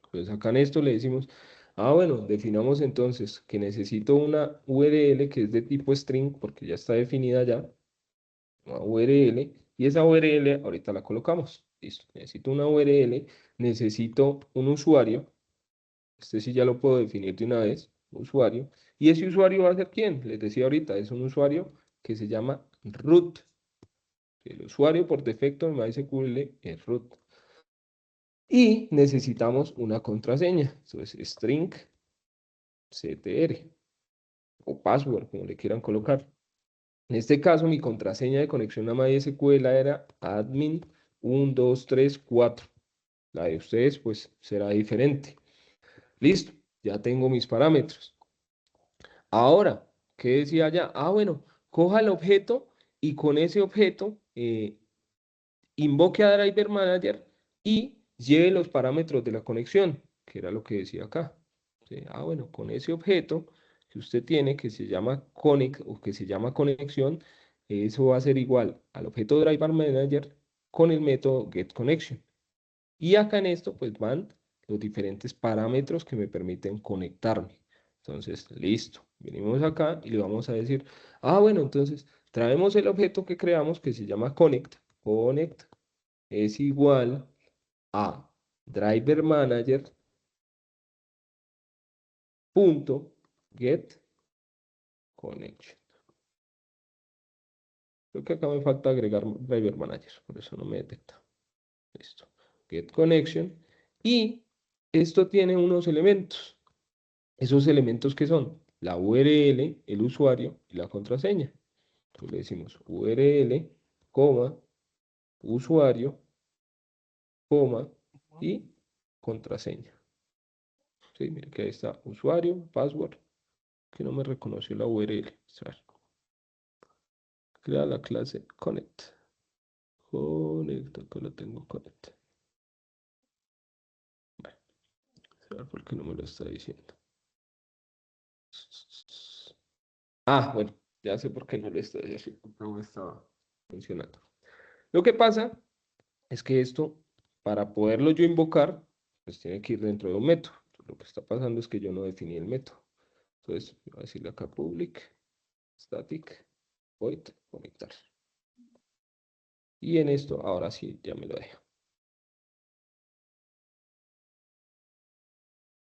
Entonces, acá en esto le decimos, bueno, definamos entonces que necesito una URL que es de tipo string, porque ya está definida ya, una URL, y esa URL ahorita la colocamos. Listo, necesito una URL, necesito un usuario, este sí ya lo puedo definir de una vez, usuario, y ese usuario va a ser ¿quién? Les decía ahorita, es un usuario que se llama root. El usuario por defecto en MySQL es root. Y necesitamos una contraseña, entonces string ctr o password, como le quieran colocar. En este caso, mi contraseña de conexión a MySQL era admin 1, 2, 3, 4. La de ustedes, pues, será diferente. Listo, ya tengo mis parámetros. Ahora, ¿qué decía ya? Bueno, coja el objeto y con ese objeto invoque a Driver Manager y lleve los parámetros de la conexión, que era lo que decía acá. ¿Sí? Bueno, con ese objeto que usted tiene, que se llama connect o que se llama conexión, eso va a ser igual al objeto Driver Manager con el método getConnection. Y acá en esto, pues van los diferentes parámetros que me permiten conectarme. Entonces, listo. Venimos acá y le vamos a decir, bueno, entonces traemos el objeto que creamos que se llama connect. Connect es igual a driver manager punto get connection. Creo que acá me falta agregar driver manager, por eso no me detecta. Listo. Get connection. Y esto tiene unos elementos. Esos elementos que son la URL, el usuario y la contraseña. Entonces le decimos URL, coma, usuario, coma y contraseña. Sí, mire que ahí está usuario, password, que no me reconoció la URL. Crea la clase connect. Connect, acá lo tengo connect. Bueno, será porque no me lo está diciendo. Bueno, ya sé por qué no lo está diciendo. No estaba funcionando. Lo que pasa es que esto, para poderlo yo invocar, pues tiene que ir dentro de un método. Lo que está pasando es que yo no definí el método. Entonces, voy a decirle acá public static void conectar. Y en esto, ahora sí, ya me lo deja.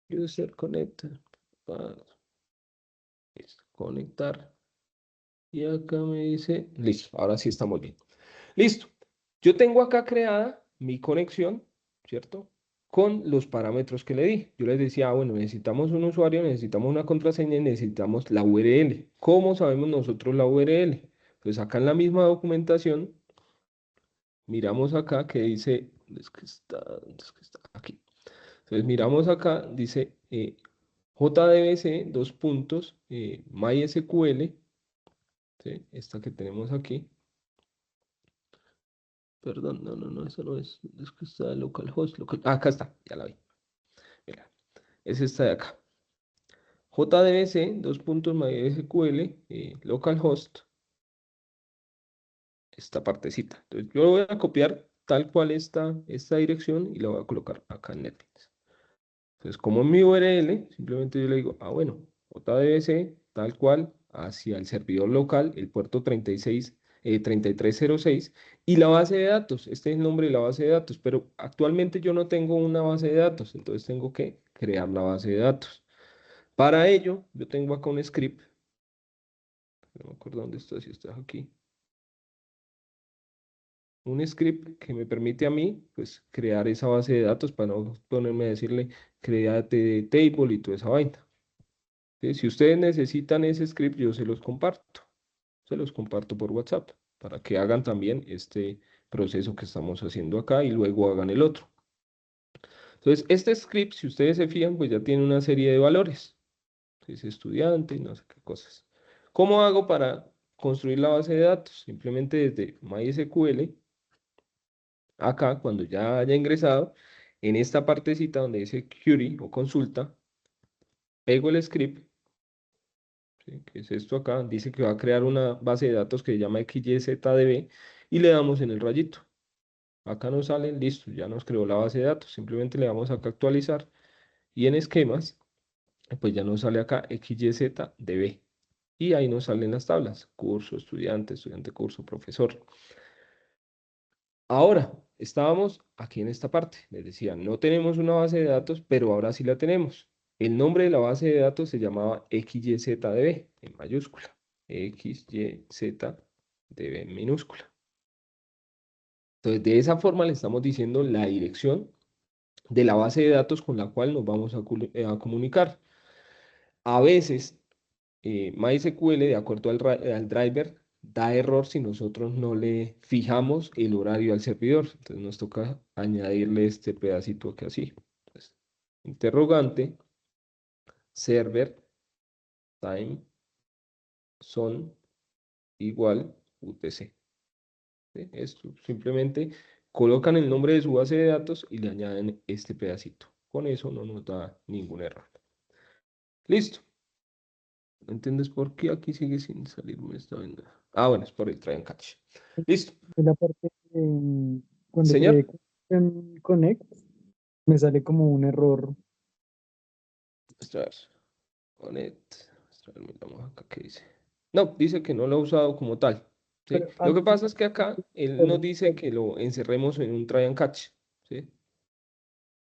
User connector. Conectar. Y acá me dice, listo, ahora sí estamos bien. Listo. Yo tengo acá creada mi conexión, ¿cierto? con los parámetros que le di. Yo les decía, bueno, necesitamos un usuario, necesitamos una contraseña y necesitamos la URL. ¿Cómo sabemos nosotros la URL? Pues acá en la misma documentación, miramos acá que dice, ¿dónde es que está? Aquí. Entonces miramos acá, dice JDBC, dos puntos, MySQL, ¿sí? Esta que tenemos aquí. Perdón, no, eso no es que está localhost, acá está, ya la vi. Mira, es esta de acá. JDBC, dos puntos, MySQL, localhost, esta partecita. Entonces yo voy a copiar tal cual esta dirección y la voy a colocar acá en NetBeans. Entonces, como en mi URL, simplemente yo le digo, bueno, JDBC, tal cual, hacia el servidor local, el puerto 3306, y la base de datos. Este es el nombre de la base de datos, pero actualmente yo no tengo una base de datos, entonces tengo que crear la base de datos. Para ello, yo tengo acá un script, no me acuerdo dónde está, si está aquí. Un script que me permite a mí, pues, crear esa base de datos para no ponerme a decirle, créate table y toda esa vaina. ¿Sí? Si ustedes necesitan ese script, yo se los comparto. Se los comparto por WhatsApp para que hagan también este proceso que estamos haciendo acá y luego hagan el otro. Entonces, este script, si ustedes se fijan, pues ya tiene una serie de valores. Es estudiante y no sé qué cosas. ¿Cómo hago para construir la base de datos? Simplemente desde MySQL, acá, cuando ya haya ingresado, en esta partecita donde dice query o consulta, pego el script. ¿Sí? ¿Qué es esto acá? Dice que va a crear una base de datos que se llama XYZDB y le damos en el rayito. Acá nos sale, listo, ya nos creó la base de datos. Simplemente le damos acá a actualizar y en esquemas, pues ya nos sale acá XYZDB. Y ahí nos salen las tablas, curso, estudiante, estudiante, curso, profesor. Ahora, estábamos aquí en esta parte. Les decía, no tenemos una base de datos, pero ahora sí la tenemos. El nombre de la base de datos se llamaba XYZDB, en mayúscula. XYZDB en minúscula. Entonces, de esa forma le estamos diciendo la dirección de la base de datos con la cual nos vamos a comunicar. A veces, MySQL, de acuerdo al driver, da error si nosotros no le fijamos el horario al servidor. Entonces nos toca añadirle este pedacito que así. Entonces, interrogante, server, time, son, igual, UTC. ¿Sí? Esto simplemente colocan el nombre de su base de datos y le añaden este pedacito. Con eso no nos da ningún error. Listo. ¿No entiendes por qué aquí sigue sin salirme esta vaina? Ah, bueno, es por el try and catch. Listo. En la parte de cuando Señor. creé en Connect, me sale como un error. Extraer. Connect. Extraer, miramos acá qué dice. No, dice que no lo ha usado como tal. ¿Sí? Pero Lo que antes, pasa es que acá él nos dice que lo encerremos en un try and catch. ¿Sí?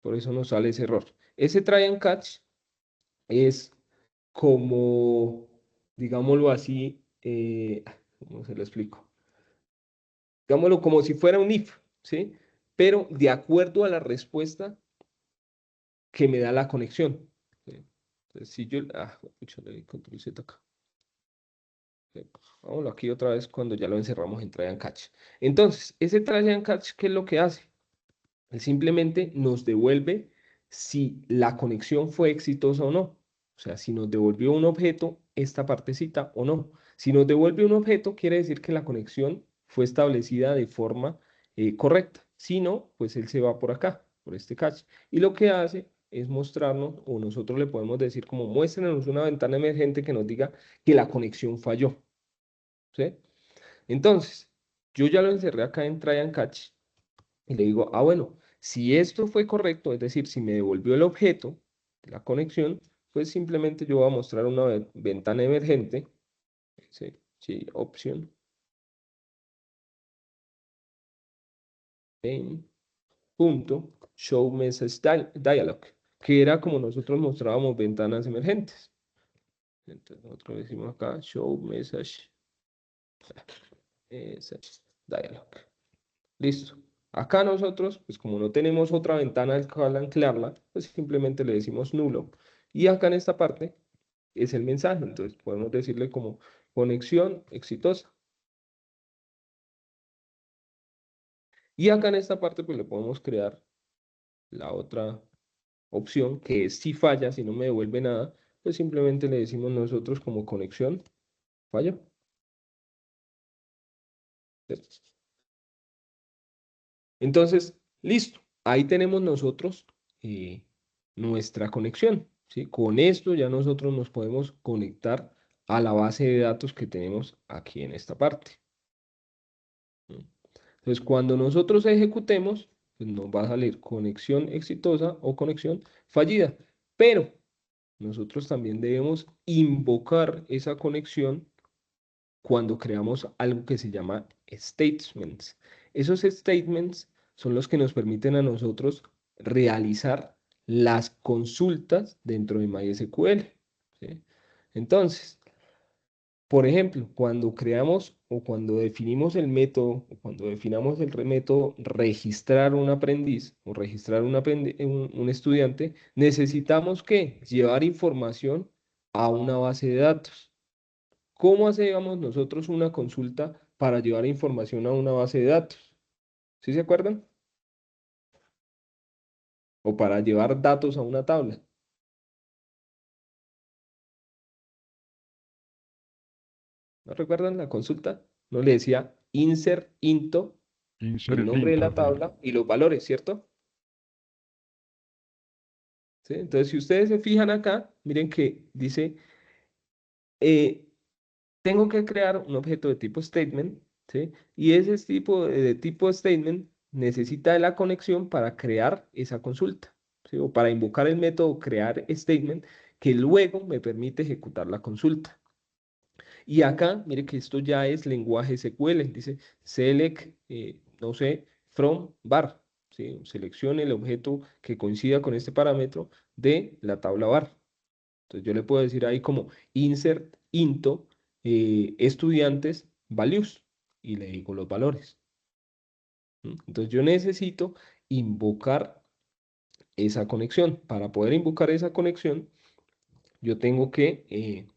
Por eso nos sale ese error. Ese try and catch es como, digámoslo así, ¿cómo se lo explico? Digámoslo como si fuera un if, ¿sí? Pero de acuerdo a la respuesta que me da la conexión. ¿Sí? Entonces, si yo, pucha, le di control Z acá. ¿Sí? Vámonos aquí otra vez cuando ya lo encerramos en try and catch. Entonces, ese try and catch, ¿qué es lo que hace? Él simplemente nos devuelve si la conexión fue exitosa o no. O sea, si nos devolvió un objeto, esta partecita o no. Si nos devuelve un objeto, quiere decir que la conexión fue establecida de forma correcta. Si no, pues él se va por acá, por este catch. Y lo que hace es mostrarnos, o nosotros le podemos decir como muéstrenos una ventana emergente que nos diga que la conexión falló. ¿Sí? Entonces, yo ya lo encerré acá en try and catch y le digo, bueno, si esto fue correcto, es decir, si me devolvió el objeto de la conexión, pues simplemente yo voy a mostrar una ventana emergente. Sí, sí, opción. En punto, show message dialog, que era como nosotros mostrábamos ventanas emergentes. Entonces nosotros decimos acá, show message dialog. Listo. Acá nosotros, pues como no tenemos otra ventana al cual anclarla, pues simplemente le decimos nulo. Y acá en esta parte es el mensaje, entonces podemos decirle como conexión exitosa. Y acá en esta parte pues le podemos crear la otra opción, que es si falla, si no me devuelve nada, pues simplemente le decimos nosotros como conexión falla. Entonces, listo. Ahí tenemos nosotros eh, nuestra conexión, ¿sí? Con esto ya nosotros nos podemos conectar a la base de datos que tenemos aquí en esta parte. ¿No? Entonces, cuando nosotros ejecutemos, pues nos va a salir conexión exitosa o conexión fallida. Pero nosotros también debemos invocar esa conexión cuando creamos algo que se llama statements. Esos statements son los que nos permiten a nosotros realizar las consultas dentro de MySQL, ¿sí? Entonces, por ejemplo, cuando creamos o cuando definimos el método, o cuando definamos el método registrar un aprendiz o registrar un estudiante, necesitamos que llevar información a una base de datos. ¿Cómo hacemos nosotros una consulta para llevar información a una base de datos? ¿Sí se acuerdan? O para llevar datos a una tabla. ¿No recuerdan la consulta? No le decía insert into, el Insert nombre de into, la sí. tabla y los valores, ¿cierto? ¿Sí? Entonces, si ustedes se fijan acá, miren que dice, eh, tengo que crear un objeto de tipo statement, ¿sí? Y ese tipo de tipo statement necesita de la conexión para crear esa consulta, ¿sí? O para invocar el método crear statement que luego me permite ejecutar la consulta. Y acá, mire que esto ya es lenguaje SQL, dice select, no sé, from var, ¿sí? Seleccione el objeto que coincida con este parámetro de la tabla var. Entonces yo le puedo decir ahí como insert into estudiantes values y le digo los valores. ¿Mm? Entonces yo necesito invocar esa conexión. Para poder invocar esa conexión, yo tengo que,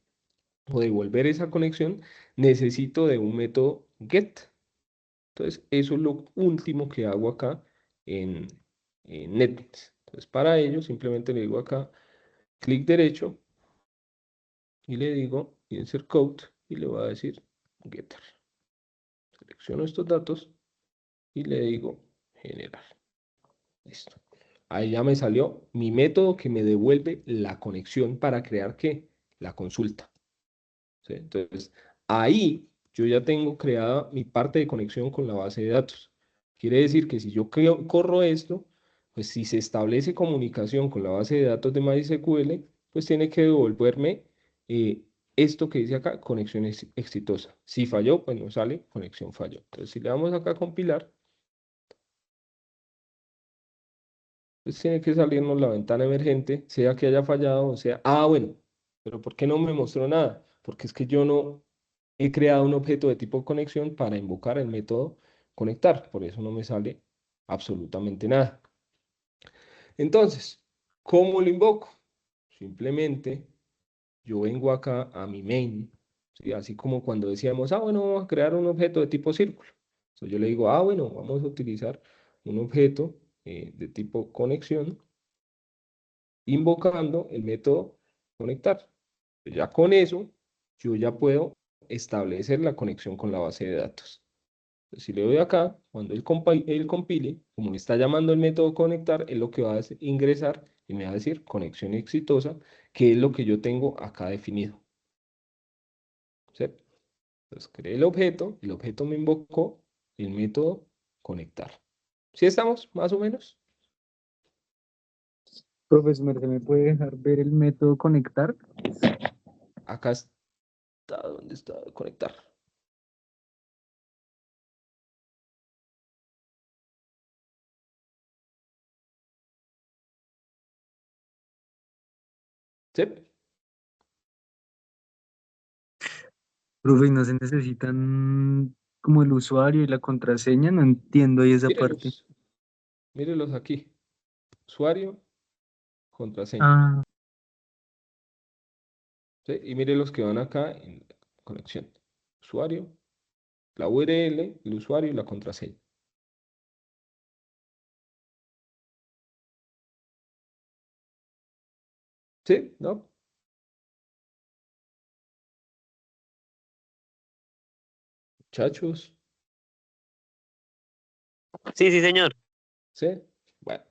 o devolver esa conexión, necesito de un método get. Entonces eso es lo último que hago acá en, en NetBeans. Entonces para ello simplemente le digo acá clic derecho y le digo insert code y le voy a decir getter. Selecciono estos datos y le digo generar. Listo. Ahí ya me salió mi método que me devuelve la conexión para crear ¿qué? La consulta. ¿Sí? Entonces, ahí yo ya tengo creada mi parte de conexión con la base de datos. Quiere decir que si yo corro esto, pues si se establece comunicación con la base de datos de MySQL, pues tiene que devolverme eh, esto que dice acá, conexión exitosa. Si falló, pues nos sale conexión falló. Entonces, si le damos acá a compilar, pues tiene que salirnos la ventana emergente, sea que haya fallado, o sea, bueno, pero ¿por qué no me mostró nada? Porque es que yo no he creado un objeto de tipo conexión para invocar el método conectar, por eso no me sale absolutamente nada. Entonces, ¿cómo lo invoco? Simplemente yo vengo acá a mi main, ¿sí? Así como cuando decíamos, bueno, vamos a crear un objeto de tipo círculo. Entonces yo le digo, bueno, vamos a utilizar un objeto de tipo conexión invocando el método conectar. Ya con eso, yo ya puedo establecer la conexión con la base de datos. Entonces, si le doy acá, cuando él compile, como me está llamando el método conectar, es lo que va a ingresar y me va a decir conexión exitosa, que es lo que yo tengo acá definido. ¿Sí? Entonces, creé el objeto me invocó el método conectar. ¿Sí estamos, más o menos? Profesor, ¿me puede dejar ver el método conectar? Acá está, ¿dónde está? Conectar. ¿Sí? Profe, ¿y no se necesitan como el usuario y la contraseña, no entiendo ahí esa parte. Mírelos aquí. Usuario, contraseña. Ah, ¿Sí? Y mire los que van acá en la conexión. Usuario, la URL, el usuario y la contraseña. ¿Sí? ¿No? Muchachos. Sí, sí, señor. ¿Sí? Bueno.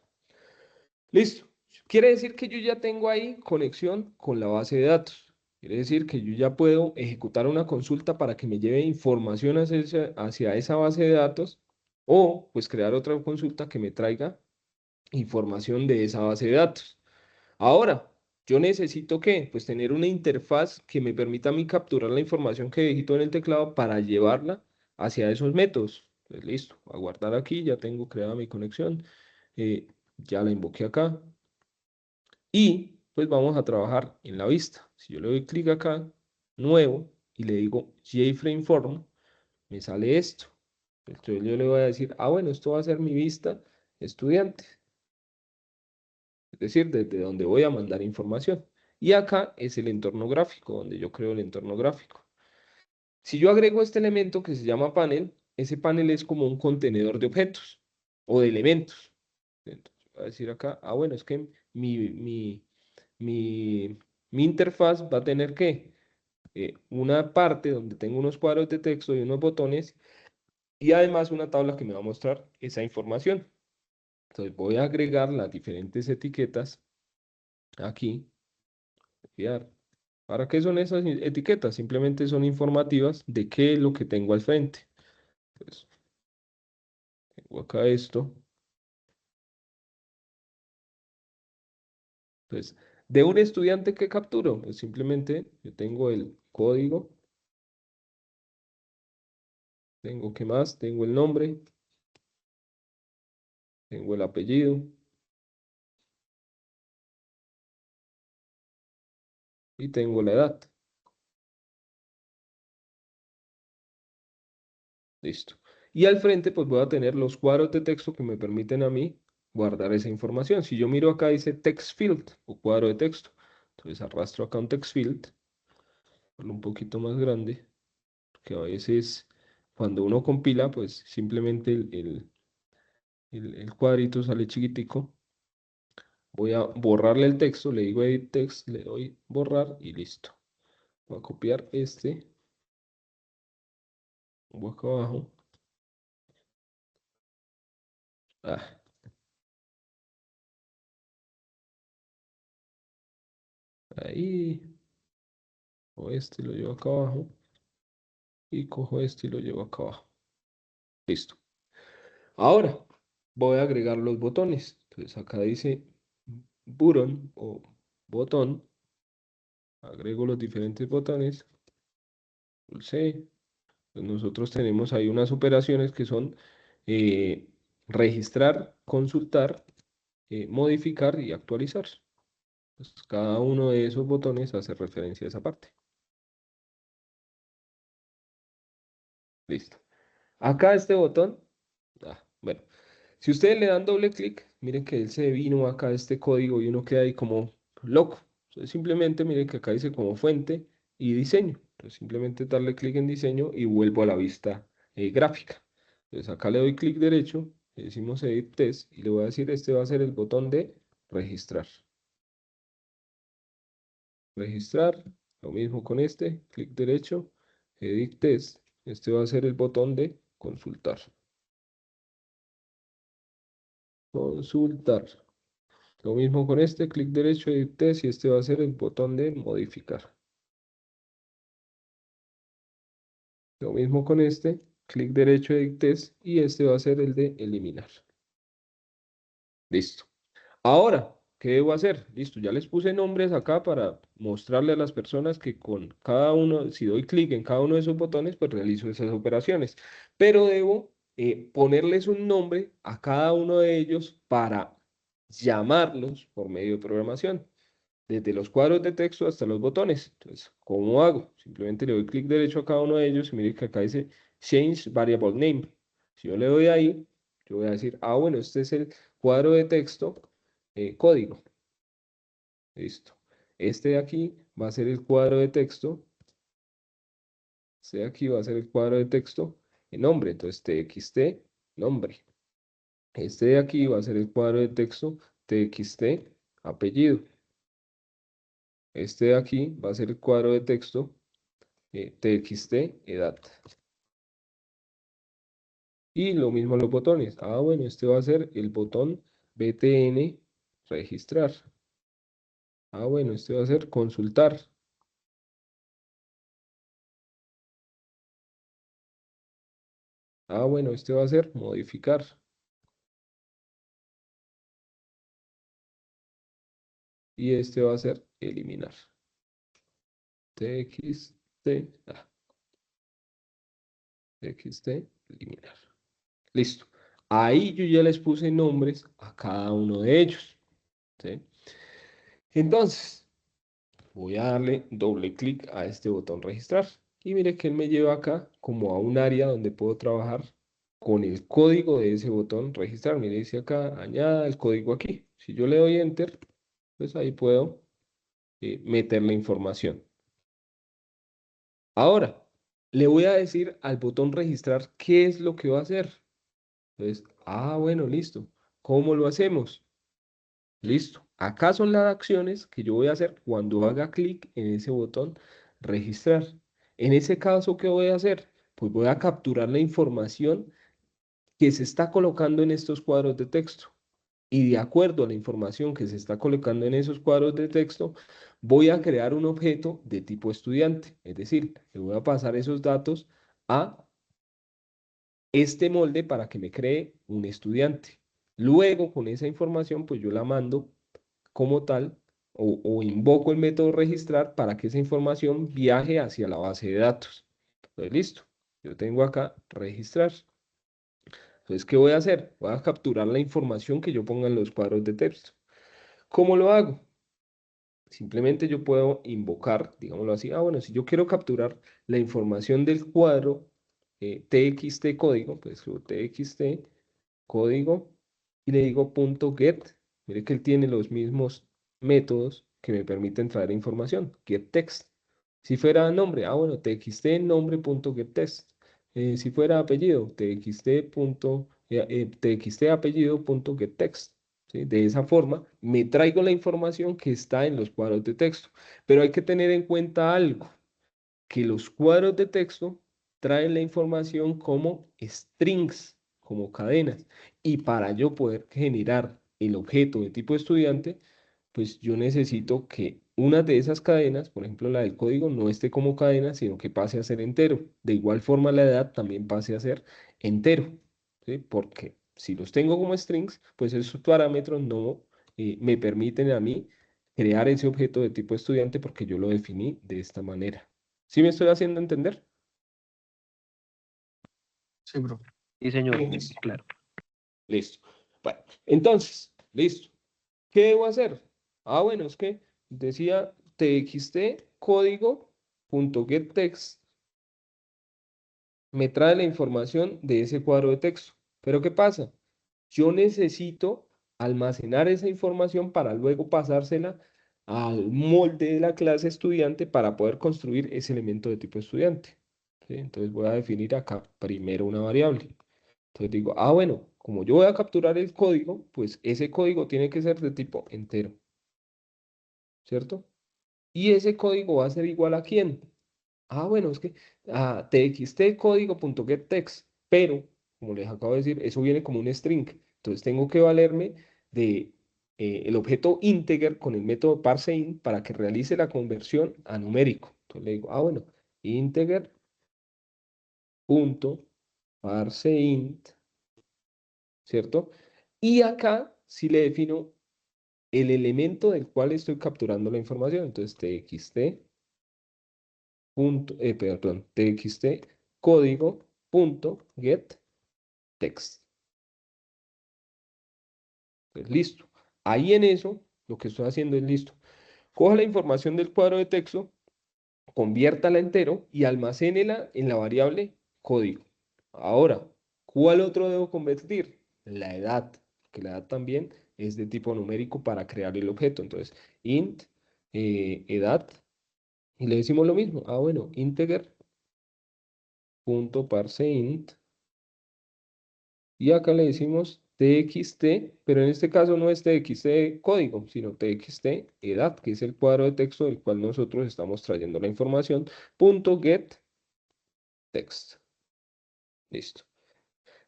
Listo. Quiere decir que yo ya tengo ahí conexión con la base de datos. Quiere decir que yo ya puedo ejecutar una consulta para que me lleve información hacia esa base de datos o pues crear otra consulta que me traiga información de esa base de datos. Ahora, yo necesito ¿qué? Pues tener una interfaz que me permita a mí capturar la información que digito en el teclado para llevarla hacia esos métodos. Pues listo, a guardar aquí, ya tengo creada mi conexión, ya la invoqué acá y pues vamos a trabajar en la vista. Si yo le doy clic acá, nuevo, y le digo JFrame Form, me sale esto. Entonces yo le voy a decir, bueno, esto va a ser mi vista estudiante. Es decir, desde donde voy a mandar información. Y acá es el entorno gráfico, donde yo creo el entorno gráfico. Si yo agrego este elemento que se llama panel, ese panel es como un contenedor de objetos o de elementos. Entonces, voy a decir acá, bueno, es que mi, mi interfaz va a tener que una parte donde tengo unos cuadros de texto y unos botones y además una tabla que me va a mostrar esa información. Entonces voy a agregar las diferentes etiquetas aquí. Copiar. ¿Para qué son esas etiquetas? Simplemente son informativas de qué es lo que tengo al frente. Entonces, tengo acá esto. Entonces, de un estudiante que capturo, pues simplemente yo tengo el código, tengo qué más, tengo el nombre, tengo el apellido y tengo la edad. Listo. Y al frente, pues voy a tener los cuadros de texto que me permiten a mí guardar esa información. Si yo miro acá, dice text field o cuadro de texto. Entonces arrastro acá un text field, un poquito más grande, que a veces cuando uno compila, pues simplemente el cuadrito sale chiquitico. Voy a borrarle el texto, le digo edit text, le doy borrar y listo. Voy a copiar este, voy acá abajo. Ah, ahí, o este lo llevo acá abajo y cojo este y lo llevo acá abajo. Listo. Ahora voy a agregar los botones. Entonces acá dice button o botón. Agrego los diferentes botones. Pulsé. Pues nosotros tenemos ahí unas operaciones que son registrar, consultar, modificar y actualizar. Pues cada uno de esos botones hace referencia a esa parte. Listo. Acá este botón, bueno, si ustedes le dan doble clic, miren que él se vino acá este código y uno queda ahí como loco. Entonces simplemente miren que acá dice como fuente y diseño. Entonces simplemente darle clic en diseño y vuelvo a la vista gráfica. Entonces acá le doy clic derecho, le decimos edit test y le voy a decir este va a ser el botón de registrar. Registrar, lo mismo con este, clic derecho, edit test, este va a ser el botón de consultar. Consultar. Lo mismo con este, clic derecho, edit test y este va a ser el botón de modificar. Lo mismo con este, clic derecho, edit test y este va a ser el de eliminar. Listo. Ahora, ¿qué debo hacer? Listo, ya les puse nombres acá para mostrarle a las personas que con cada uno, si doy clic en cada uno de esos botones, pues realizo esas operaciones. Pero debo ponerles un nombre a cada uno de ellos para llamarlos por medio de programación, desde los cuadros de texto hasta los botones. Entonces, ¿cómo hago? Simplemente le doy clic derecho a cada uno de ellos y mire que acá dice change variable name. Si yo le doy ahí, yo voy a decir, ah, bueno, este es el cuadro de texto código. Listo. Este de aquí va a ser el cuadro de texto. Este de aquí va a ser el cuadro de texto en nombre. Entonces, txt, nombre. Este de aquí va a ser el cuadro de texto txt, apellido. Este de aquí va a ser el cuadro de texto txt, edad. Y lo mismo los botones. Ah, bueno, este va a ser el botón btn, registrar. Ah, bueno, este va a ser consultar. Ah, bueno, este va a ser modificar. Y este va a ser eliminar. txt, txt, eliminar. Listo. Ahí yo ya les puse nombres a cada uno de ellos. ¿Sí? Entonces, voy a darle doble clic a este botón registrar. Y mire que él me lleva acá como a un área donde puedo trabajar con el código de ese botón registrar. Mire, dice acá, añada el código aquí. Si yo le doy enter, pues ahí puedo meter la información. Ahora, le voy a decir al botón registrar qué es lo que va a hacer. Entonces, ah, bueno, listo. ¿Cómo lo hacemos? Listo. Acá son las acciones que yo voy a hacer cuando haga clic en ese botón registrar. En ese caso, ¿qué voy a hacer? Pues voy a capturar la información que se está colocando en estos cuadros de texto. Y de acuerdo a la información que se está colocando en esos cuadros de texto, voy a crear un objeto de tipo estudiante. Es decir, le voy a pasar esos datos a este molde para que me cree un estudiante. Luego, con esa información, pues yo la mando como tal o invoco el método registrar para que esa información viaje hacia la base de datos. Entonces, listo. Yo tengo acá registrar. Entonces, ¿qué voy a hacer? Voy a capturar la información que yo ponga en los cuadros de texto. ¿Cómo lo hago? Simplemente yo puedo invocar, digámoslo así, ah, bueno, si yo quiero capturar la información del cuadro txt código, pues escribo txt código y le digo .get. Mire que él tiene los mismos métodos que me permiten traer información. GetText. Si fuera nombre, ah, bueno, txt nombre.getText. Si fuera apellido, txt apellido.getText. ¿Sí? De esa forma, me traigo la información que está en los cuadros de texto. Pero hay que tener en cuenta algo, que los cuadros de texto traen la información como strings, como cadenas. Y para yo poder generar el objeto de tipo estudiante, pues yo necesito que una de esas cadenas, por ejemplo la del código, no esté como cadena, sino que pase a ser entero. De igual forma la edad también pase a ser entero, ¿sí? Porque si los tengo como strings, pues esos parámetros no me permiten a mí crear ese objeto de tipo estudiante porque yo lo definí de esta manera. ¿Sí me estoy haciendo entender? Sí, bro. Sí, señor. Listo. Claro. Listo. Bueno, entonces, listo. ¿Qué debo hacer? Ah, bueno, es que decía txt código.getText me trae la información de ese cuadro de texto. Pero ¿qué pasa? Yo necesito almacenar esa información para luego pasársela al molde de la clase estudiante para poder construir ese elemento de tipo estudiante. ¿Sí? Entonces voy a definir acá primero una variable. Entonces digo, ah, bueno, como yo voy a capturar el código, pues ese código tiene que ser de tipo entero, ¿cierto? Y ese código va a ser igual a ¿quién? Ah, bueno, es que a txt código.getText, pero como les acabo de decir, eso viene como un string. Entonces tengo que valerme de el objeto integer con el método parseInt para que realice la conversión a numérico. Entonces le digo, ah, bueno, integer.parseInt, ¿cierto? Y acá sí le defino el elemento del cual estoy capturando la información. Entonces txt código.get text. Pues listo. Ahí en eso, lo que estoy haciendo es listo. Coja la información del cuadro de texto, conviértala entero y almacénela en la variable código. Ahora, ¿cuál otro debo convertir? La edad, que la edad también es de tipo numérico para crear el objeto. Entonces, int, edad, y le decimos lo mismo. Ah, bueno, integer, punto parseInt, y acá le decimos txt, pero en este caso no es txt código, sino txt edad, que es el cuadro de texto del cual nosotros estamos trayendo la información, punto get text. Listo.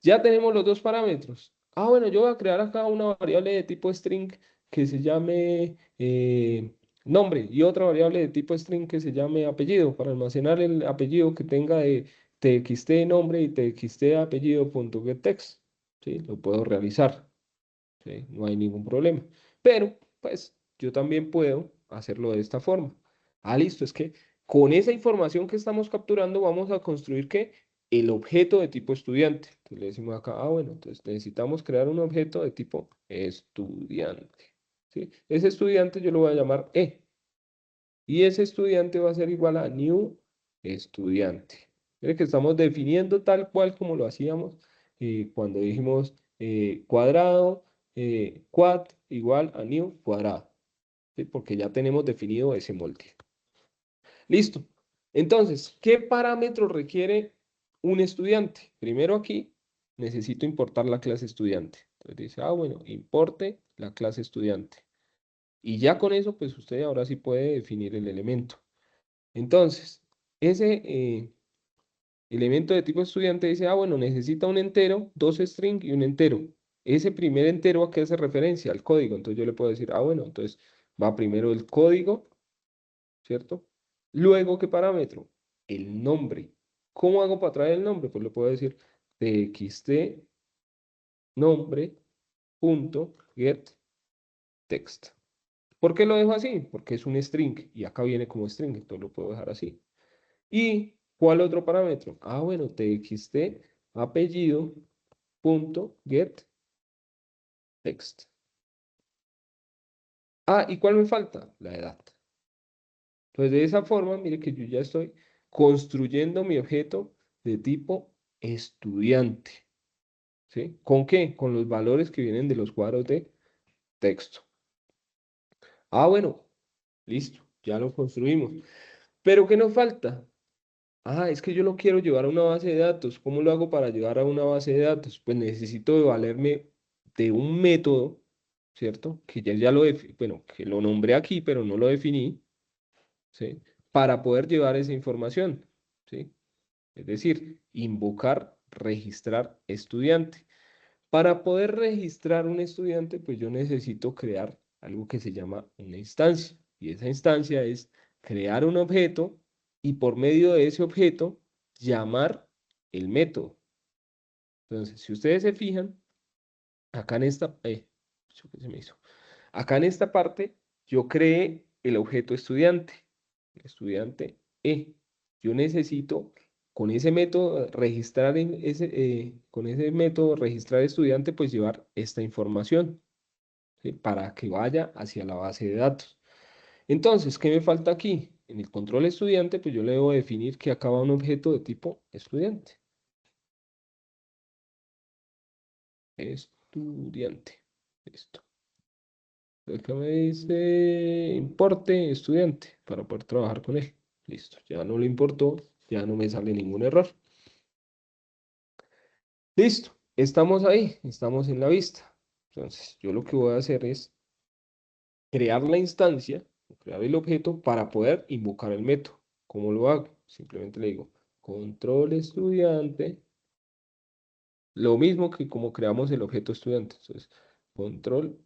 Ya tenemos los dos parámetros. Ah, bueno, yo voy a crear acá una variable de tipo string que se llame nombre y otra variable de tipo string que se llame apellido para almacenar el apellido que tenga de txt nombre y txt apellido.getText. ¿Sí? Lo puedo realizar. ¿Sí? No hay ningún problema. Pero, pues, yo también puedo hacerlo de esta forma. Ah, listo, es que con esa información que estamos capturando vamos a construir ¿qué? El objeto de tipo estudiante. Entonces le decimos acá, ah, bueno, entonces necesitamos crear un objeto de tipo estudiante. ¿Sí? Ese estudiante yo lo voy a llamar E. Y ese estudiante va a ser igual a new estudiante. Mire que estamos definiendo tal cual como lo hacíamos cuando dijimos cuadrado, quad igual a new cuadrado. ¿Sí? Porque ya tenemos definido ese molde. Listo. Entonces, ¿qué parámetro requiere un estudiante? Primero aquí necesito importar la clase estudiante. Entonces dice, ah, bueno, importe la clase estudiante. Y ya con eso, pues usted ahora sí puede definir el elemento. Entonces, ese elemento de tipo estudiante dice, ah, bueno, necesita un entero, dos string y un entero. Ese primer entero a qué hace referencia al código. Entonces yo le puedo decir, ah, bueno, entonces va primero el código, ¿cierto? Luego, ¿qué parámetro? El nombre. ¿Cómo hago para traer el nombre? Pues le puedo decir txt nombre punto get text. ¿Por qué lo dejo así? Porque es un string y acá viene como string, entonces lo puedo dejar así. ¿Y cuál otro parámetro? Ah, bueno, txt apellido punto get text. Ah, ¿y cuál me falta? La edad. Entonces, de esa forma, mire que yo ya estoy construyendo mi objeto de tipo estudiante. ¿Sí? ¿Con qué? Con los valores que vienen de los cuadros de texto. Ah, bueno, listo, ya lo construimos. ¿Pero qué nos falta? Ah, es que yo lo quiero llevar a una base de datos. ¿Cómo lo hago para llevar a una base de datos? Pues necesito valerme de un método, ¿cierto? Que ya lo bueno, que lo nombré aquí, pero no lo definí, ¿sí? Para poder llevar esa información, ¿sí? Es decir, invocar, registrar estudiante. Para poder registrar un estudiante, pues yo necesito crear algo que se llama una instancia. Y esa instancia es crear un objeto y por medio de ese objeto llamar el método. Entonces, si ustedes se fijan, acá en esta, ¿eso qué se me hizo? Acá en esta parte yo creé el objeto estudiante, estudiante E. Yo necesito con ese método registrar con ese método registrar estudiante, pues llevar esta información, ¿sí? Para que vaya hacia la base de datos. Entonces, ¿qué me falta aquí? En el control estudiante, pues yo le debo definir que acá va un objeto de tipo estudiante. Estudiante. Listo. Acá me dice importe estudiante para poder trabajar con él. Listo, ya no lo importó, ya no me sale ningún error. Listo, estamos ahí, estamos en la vista. Entonces, yo lo que voy a hacer es crear la instancia, crear el objeto para poder invocar el método. ¿Cómo lo hago? Simplemente le digo control estudiante, lo mismo que como creamos el objeto estudiante. Entonces, control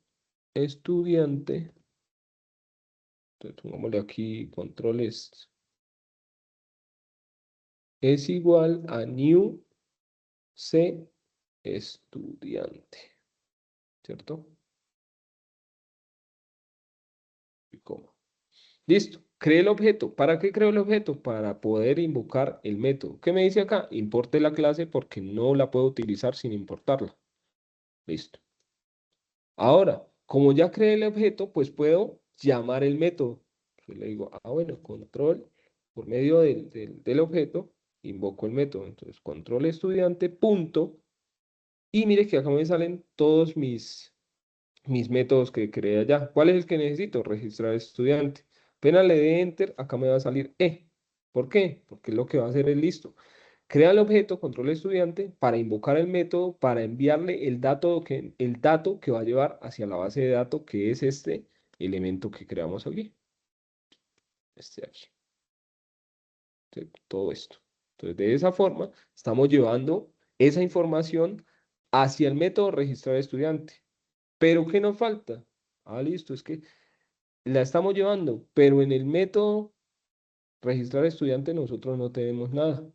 estudiante, entonces pongámosle aquí control es igual a new C estudiante, ¿cierto? Y coma. Listo, creé el objeto. ¿Para qué creo el objeto? Para poder invocar el método. ¿Qué me dice acá? Importe la clase porque no la puedo utilizar sin importarla. Listo. Ahora, como ya creé el objeto, pues puedo llamar el método. Yo le digo, ah, bueno, control por medio del objeto, invoco el método. Entonces, control estudiante, punto. Y mire que acá me salen todos mis métodos que creé allá. ¿Cuál es el que necesito? Registrar estudiante. Apenas le dé enter, acá me va a salir E. ¿Por qué? Porque lo que va a hacer es listo. Crea el objeto control estudiante para invocar el método, para enviarle el dato que va a llevar hacia la base de datos, que es este elemento que creamos aquí. Este de aquí. ¿Sí? Todo esto. Entonces, de esa forma, estamos llevando esa información hacia el método registrar estudiante. ¿Pero qué nos falta? Ah, listo, es que la estamos llevando, pero en el método registrar estudiante nosotros no tenemos nada.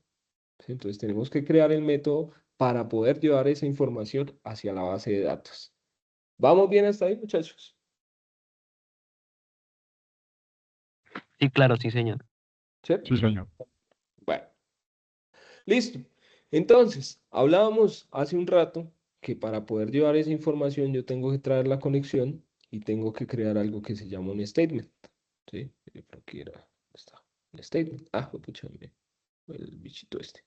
Entonces tenemos que crear el método para poder llevar esa información hacia la base de datos. ¿Vamos bien hasta ahí, muchachos? Sí, claro, sí, señor. ¿Cierto? Sí, señor. Bueno, listo. Entonces, hablábamos hace un rato que para poder llevar esa información yo tengo que traer la conexión y tengo que crear algo que se llama un statement. ¿Sí? Por aquí era, ¿dónde está? Un statement. Ah, pucha, el bichito este.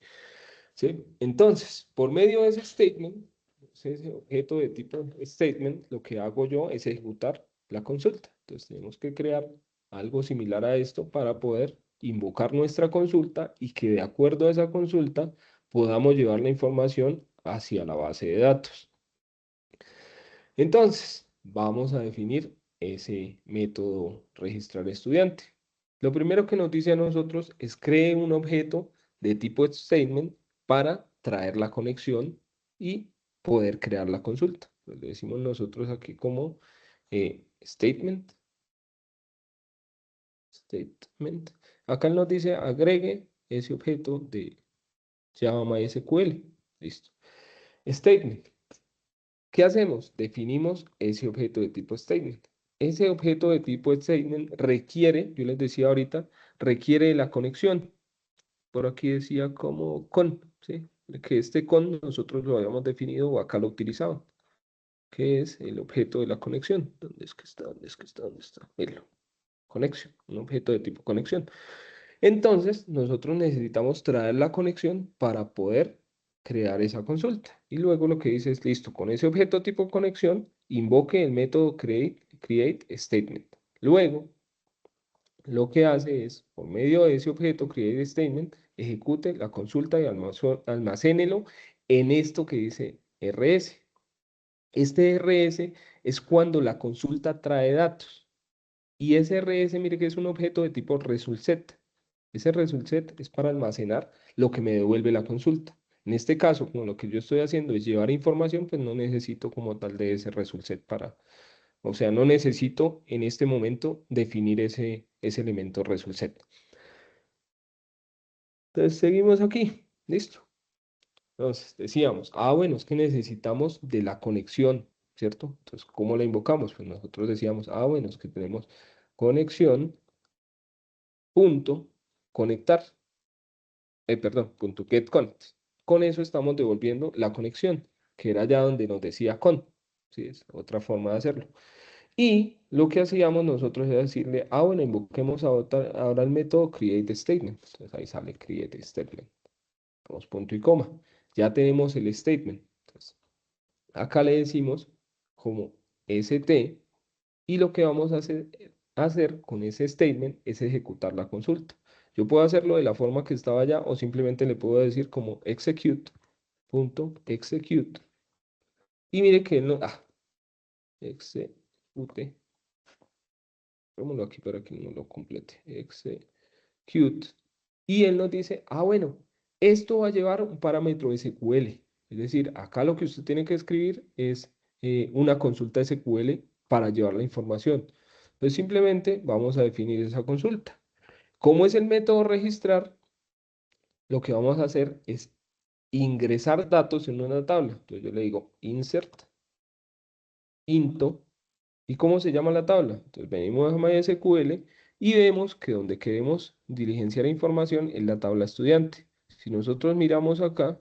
¿Sí? Entonces, por medio de ese statement, ese objeto de tipo statement, lo que hago yo es ejecutar la consulta. Entonces, tenemos que crear algo similar a esto para poder invocar nuestra consulta y que de acuerdo a esa consulta podamos llevar la información hacia la base de datos. Entonces, vamos a definir ese método registrar estudiante. Lo primero que nos dice a nosotros es cree un objeto de tipo statement para traer la conexión y poder crear la consulta. Pues le decimos nosotros aquí como statement. Statement. Acá él nos dice agregue ese objeto de Java MySQL. Listo. Statement. ¿Qué hacemos? Definimos ese objeto de tipo statement. Ese objeto de tipo statement requiere, yo les decía ahorita, requiere de la conexión. Por aquí decía como con, ¿sí? Que este con nosotros lo habíamos definido o acá lo utilizaba, que es el objeto de la conexión. ¿Dónde es que está? ¿Dónde es que está? ¿Dónde está? Conexión, un objeto de tipo conexión. Entonces, nosotros necesitamos traer la conexión para poder crear esa consulta. Y luego lo que dice es, listo, con ese objeto tipo conexión, invoque el método create statement. Luego, lo que hace es, por medio de ese objeto create statement, ejecute la consulta y almacénelo en esto que dice RS. Este RS es cuando la consulta trae datos. Y ese RS, mire que es un objeto de tipo result set. Ese result set es para almacenar lo que me devuelve la consulta. En este caso, como lo que yo estoy haciendo es llevar información, pues no necesito como tal de ese result set para, o sea, no necesito en este momento definir ese elemento result set. Entonces, seguimos aquí. Listo. Entonces, decíamos, bueno, es que necesitamos de la conexión, ¿cierto? Entonces, ¿cómo la invocamos? Pues nosotros decíamos, bueno, es que tenemos conexión, punto, conectar. Perdón, punto get connect. Con eso estamos devolviendo la conexión, que era ya donde nos decía con. Sí, es otra forma de hacerlo. Y lo que hacíamos nosotros era decirle, bueno, invoquemos ahora el método create statement. Entonces ahí sale create statement. Vamos punto y coma. Ya tenemos el statement. Entonces, acá le decimos como st y lo que vamos a hacer con ese statement es ejecutar la consulta. Yo puedo hacerlo de la forma que estaba allá o simplemente le puedo decir como execute. Y mire que no, execute. Pongámoslo aquí para que no lo complete. Execute. Y él nos dice, bueno, esto va a llevar un parámetro SQL. Es decir, acá lo que usted tiene que escribir es una consulta SQL para llevar la información. Entonces simplemente vamos a definir esa consulta. ¿Cómo es el método registrar? Lo que vamos a hacer es ingresar datos en una tabla. Entonces yo le digo insert, into, ¿y cómo se llama la tabla? Entonces venimos a MySQL y vemos que donde queremos diligenciar información es la tabla estudiante. Si nosotros miramos acá,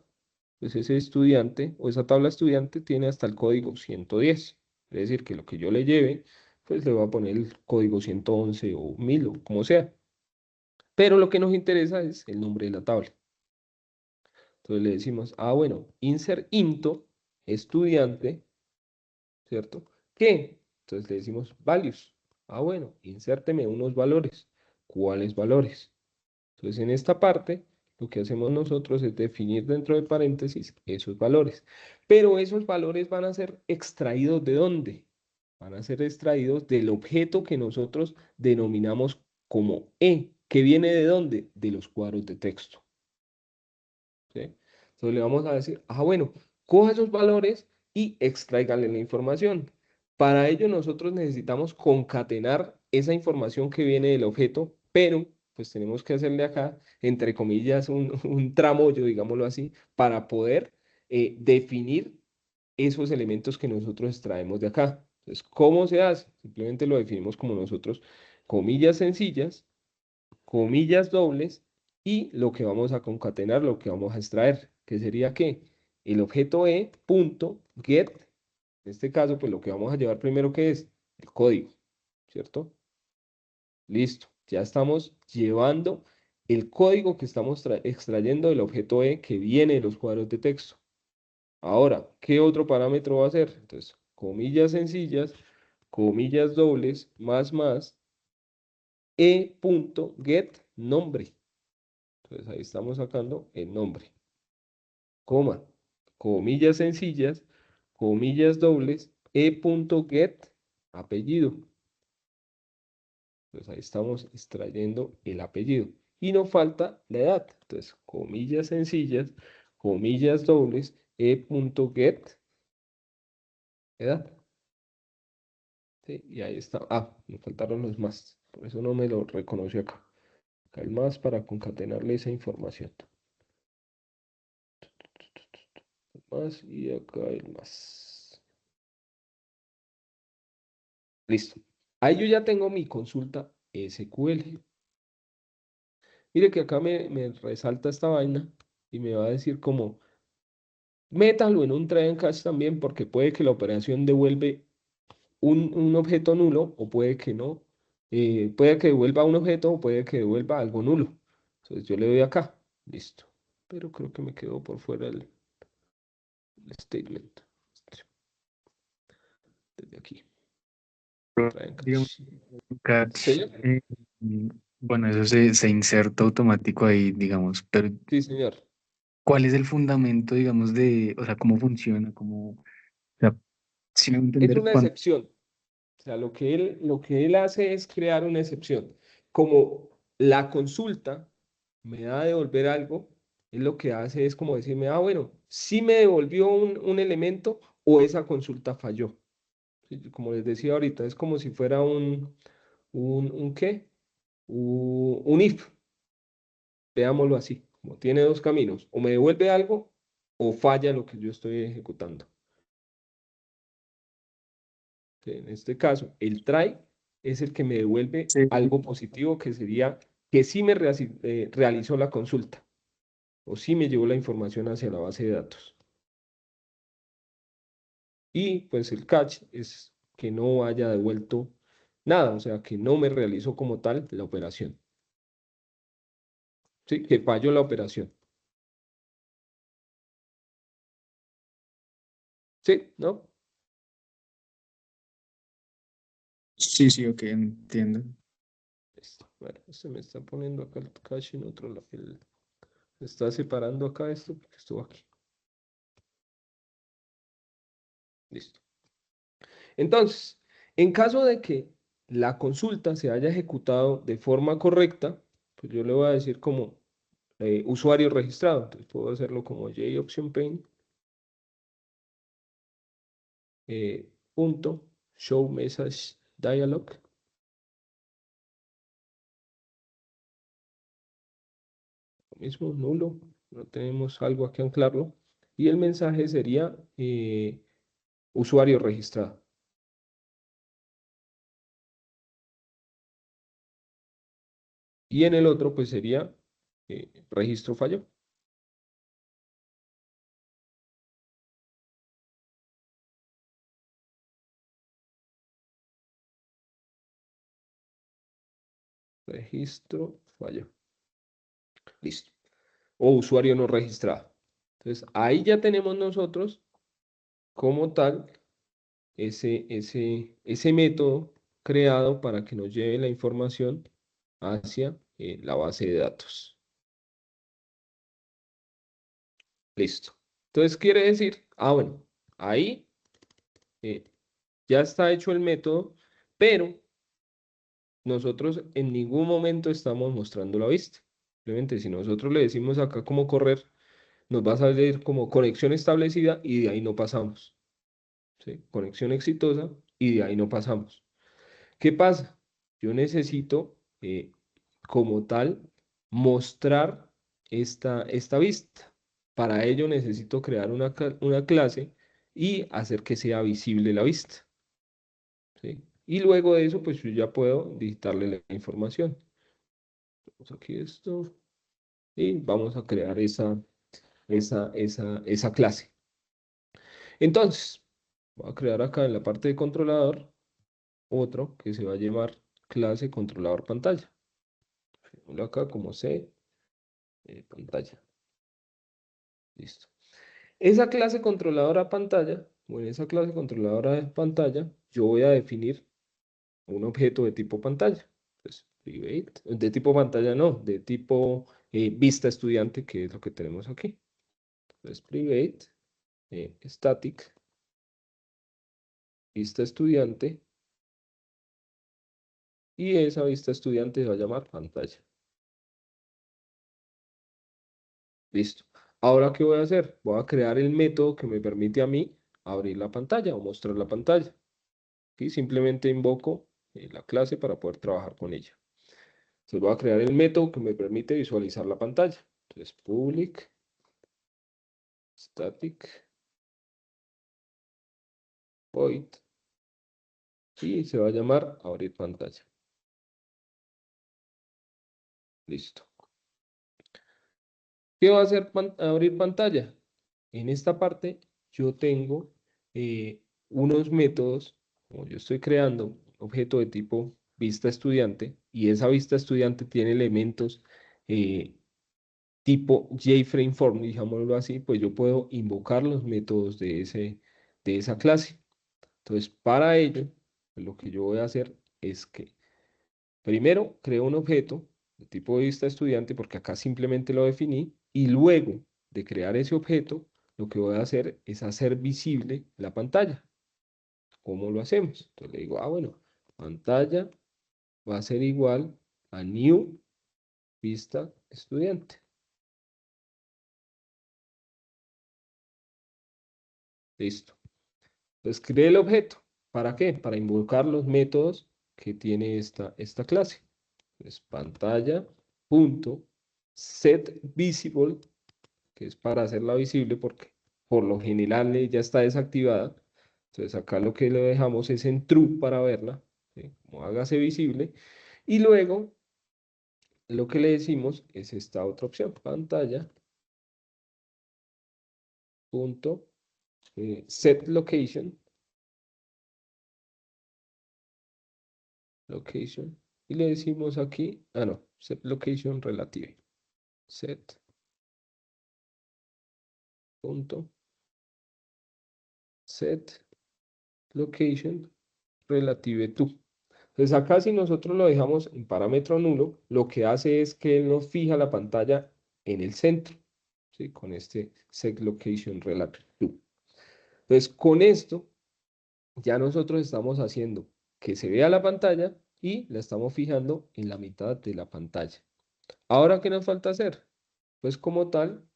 pues ese estudiante o esa tabla estudiante tiene hasta el código 110. Es decir, que lo que yo le lleve, pues le voy a poner el código 111 o 1000 o como sea. Pero lo que nos interesa es el nombre de la tabla. Entonces le decimos, bueno, insert into estudiante, ¿cierto? ¿Qué? Entonces le decimos values. Bueno, insérteme unos valores. ¿Cuáles valores? Entonces en esta parte lo que hacemos nosotros es definir dentro de paréntesis esos valores. Pero esos valores van a ser extraídos ¿de dónde? Van a ser extraídos del objeto que nosotros denominamos como E, que viene ¿de dónde? De los cuadros de texto. ¿Sí? Entonces le vamos a decir, bueno, coja esos valores y extráigale la información. Para ello nosotros necesitamos concatenar esa información que viene del objeto, pero pues tenemos que hacerle acá, entre comillas, un tramoyo, digámoslo así, para poder definir esos elementos que nosotros extraemos de acá. Entonces, ¿cómo se hace? Simplemente lo definimos como nosotros, comillas sencillas, comillas dobles, y lo que vamos a concatenar, lo que vamos a extraer, que sería que el objeto e.get, en este caso, pues lo que vamos a llevar primero que es el código, ¿cierto? Listo, ya estamos llevando el código que estamos extrayendo del objeto e que viene de los cuadros de texto. Ahora, ¿qué otro parámetro va a ser? Entonces, comillas sencillas, comillas dobles, más, e.get nombre. Entonces ahí estamos sacando el nombre, coma, comillas sencillas, comillas dobles, e.get apellido. Entonces ahí estamos extrayendo el apellido. Y nos falta la edad. Entonces, comillas sencillas, comillas dobles, e.get edad. ¿Sí? Y ahí está. Me faltaron los más. Por eso no me lo reconoció acá. Acá el más para concatenarle esa información. Más y acá el más. Listo. Ahí yo ya tengo mi consulta SQL. Mire que acá me resalta esta vaina y me va a decir como, métalo en un try and catch también porque puede que la operación devuelve un objeto nulo o puede que no. Puede que devuelva un objeto o puede que devuelva algo nulo. Entonces yo le doy acá. Listo. Pero creo que me quedó por fuera el statement. Desde aquí. Try and Digamos, catch. catch, Señor. bueno, eso se inserta automático ahí, digamos, pero Sí, señor. ¿cuál es el fundamento, digamos, o sea, cómo funciona, o sea, si me voy a Es entender una cuánto? excepción. O sea, lo que él hace es crear una excepción. Como la consulta me da a devolver algo, él lo que hace es como decirme, bueno, sí me devolvió un elemento o esa consulta falló. Sí, como les decía ahorita, es como si fuera un ¿qué? Un if, veámoslo así, como tiene dos caminos, o me devuelve algo o falla lo que yo estoy ejecutando. En este caso, el try es el que me devuelve Sí, algo positivo, que sería que sí me realizó la consulta o sí me llevó la información hacia la base de datos. Y pues el catch es que no haya devuelto nada, o sea, que no me realizó como tal la operación. Sí, que falló la operación. Sí, ¿no? sí, sí, ok, entiendo. Listo. Bueno, se me está poniendo acá el cache en otro lado. Se está separando acá esto porque estuvo aquí. Listo. Entonces, en caso de que la consulta se haya ejecutado de forma correcta, pues yo le voy a decir como usuario registrado. Entonces puedo hacerlo como JOptionPaint punto show message dialog. Lo mismo, nulo. No tenemos algo aquí que anclarlo. Y el mensaje sería usuario registrado. Y en el otro, pues sería registro falló. Registro falló. Listo. O usuario no registrado. Entonces, ahí ya tenemos nosotros como tal ese método creado para que nos lleve la información hacia la base de datos. Listo. Entonces quiere decir, bueno, ahí ya está hecho el método, pero nosotros en ningún momento estamos mostrando la vista. Simplemente si nosotros le decimos acá cómo correr, nos va a salir como conexión establecida y de ahí no pasamos. ¿Sí? Conexión exitosa y de ahí no pasamos. ¿Qué pasa? Yo necesito, como tal, mostrar esta vista. Para ello necesito crear una clase y hacer que sea visible la vista. ¿Sí? Y luego de eso, pues yo ya puedo digitarle la información. Vamos aquí esto y vamos a crear esa clase. Entonces, voy a crear acá en la parte de controlador otro que se va a llamar clase controlador pantalla. Ponlo acá como C, pantalla. Listo. Esa clase controladora pantalla, o en esa clase controladora de pantalla, yo voy a definir un objeto de tipo pantalla. Entonces, private, de tipo pantalla no, de tipo vista estudiante, que es lo que tenemos aquí. Entonces, private, static, vista estudiante, y esa vista estudiante se va a llamar pantalla. Listo. Ahora, ¿qué voy a hacer? Voy a crear el método que me permite a mí abrir la pantalla o mostrar la pantalla. Y simplemente invoco la clase para poder trabajar con ella. Entonces voy a crear el método que me permite visualizar la pantalla. Entonces, public static void y se va a llamar abrir pantalla. Listo. ¿Qué va a hacer abrir pantalla? En esta parte yo tengo unos métodos, como yo estoy creando un objeto de tipo vista estudiante, y esa vista estudiante tiene elementos tipo JFrameForm, digámoslo así, pues yo puedo invocar los métodos de esa clase. Entonces, para ello, lo que yo voy a hacer es que primero creo un objeto de tipo vista estudiante, porque acá simplemente lo definí, y luego de crear ese objeto, lo que voy a hacer es hacer visible la pantalla. ¿Cómo lo hacemos? Entonces le digo, bueno, pantalla va a ser igual a new vista estudiante. Listo. Entonces creé el objeto. ¿Para qué? Para invocar los métodos que tiene esta clase. Entonces pantalla punto set visible, que es para hacerla visible porque por lo general ya está desactivada. Entonces acá lo que le dejamos es en true para verla, ¿sí? Como hágase visible. Y luego lo que le decimos es esta otra opción, pantalla punto set location, y le decimos aquí, no, set location relative, set punto set location relative to. Entonces acá si nosotros lo dejamos en parámetro nulo, lo que hace es que él nos fija la pantalla en el centro, ¿sí? Con este set location relative to. Entonces con esto ya nosotros estamos haciendo que se vea la pantalla y la estamos fijando en la mitad de la pantalla. Ahora, ¿qué nos falta hacer? Pues como tal,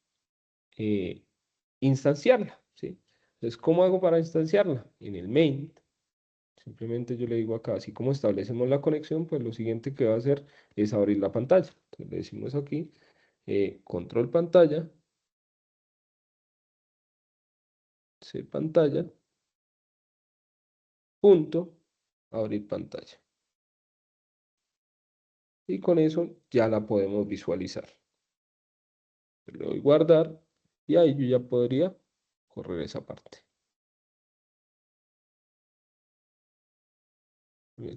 instanciarla, ¿sí? Entonces, ¿cómo hago para instanciarla? En el main, simplemente yo le digo acá, así como establecemos la conexión, pues lo siguiente que va a hacer es abrir la pantalla. Entonces le decimos aquí, control pantalla, C pantalla, punto, abrir pantalla. Y con eso ya la podemos visualizar. Le doy guardar y ahí yo ya podría correr esa parte.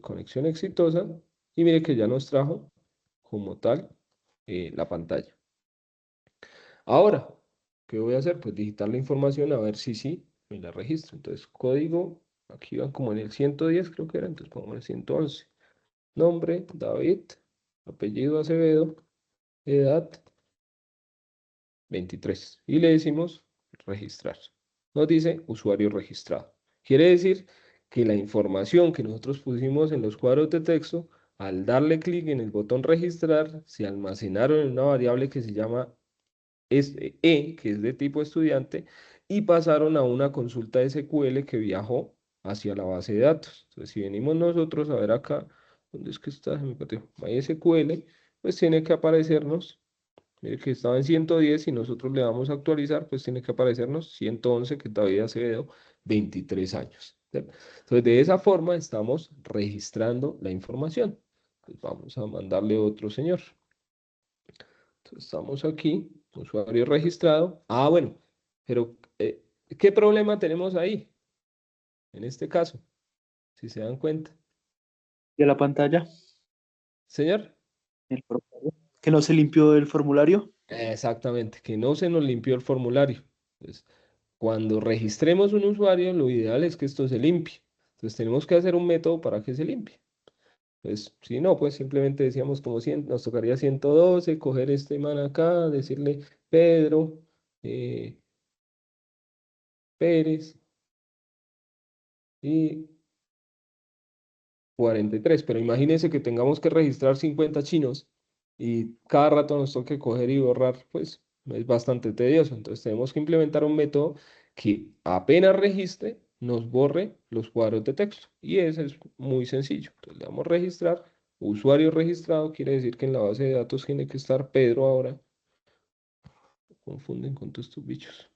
Conexión exitosa y mire que ya nos trajo como tal la pantalla. Ahora, ¿Qué voy a hacer? Pues digitar la información a ver si sí me la registro. Entonces, código, aquí van como en el 110 creo que era, entonces pongamos el 111. Nombre, David, apellido Acevedo, edad 23. Y le decimos registrar. Nos dice usuario registrado. Quiere decir que la información que nosotros pusimos en los cuadros de texto, al darle clic en el botón registrar, se almacenaron en una variable que se llama que es de tipo estudiante, y pasaron a una consulta SQL que viajó hacia la base de datos. Entonces, si venimos nosotros a ver acá, ¿dónde es que está? Se me perdió. MySQL, pues tiene que aparecernos, mire que estaba en 110 y nosotros le damos a actualizar, pues tiene que aparecernos 111, que todavía se quedó 23 años. ¿Sí? Entonces, de esa forma estamos registrando la información. Pues vamos a mandarle otro señor. Entonces, estamos aquí, usuario registrado. Ah, bueno, pero ¿qué problema tenemos ahí? En este caso, si se dan cuenta. De la pantalla, Señor, el formulario, que no se limpió el formulario. exactamente, que no se nos limpió el formulario. Entonces, cuando registremos un usuario, lo ideal es que esto se limpie. Entonces, tenemos que hacer un método para que se limpie. Pues, si no, pues simplemente decíamos como 100, nos tocaría 112, coger este man acá, decirle Pedro, Pérez y 43, pero imagínense que tengamos que registrar 50 chinos y cada rato nos toque coger y borrar, pues es bastante tedioso. Entonces tenemos que implementar un método que apenas registre, nos borre los cuadros de texto. Y ese es muy sencillo. Entonces le damos registrar, usuario registrado, quiere decir que en la base de datos tiene que estar Pedro ahora. Confunden con todos estos bichos.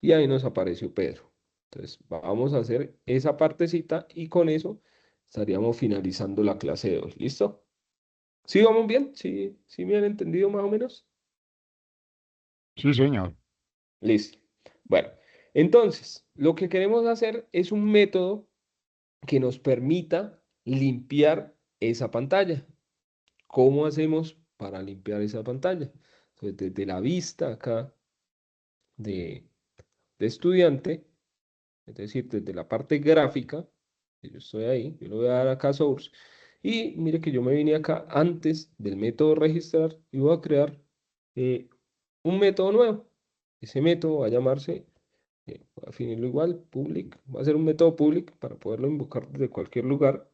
Y ahí nos apareció Pedro. Entonces vamos a hacer esa partecita y con eso estaríamos finalizando la clase de hoy. ¿Listo? ¿Sí vamos bien? ¿Sí, sí me han entendido más o menos? Sí, señor. Listo. Bueno, entonces lo que queremos hacer es un método que nos permita limpiar esa pantalla. ¿Cómo hacemos para limpiar esa pantalla? Entonces, desde la vista acá de, de estudiante, es decir, desde la parte gráfica, que yo estoy ahí, yo le voy a dar acá source, y mire que yo me vine acá antes del método registrar y voy a crear un método nuevo. Ese método va a llamarse, voy a definirlo igual, public, va a ser un método public para poderlo invocar desde cualquier lugar,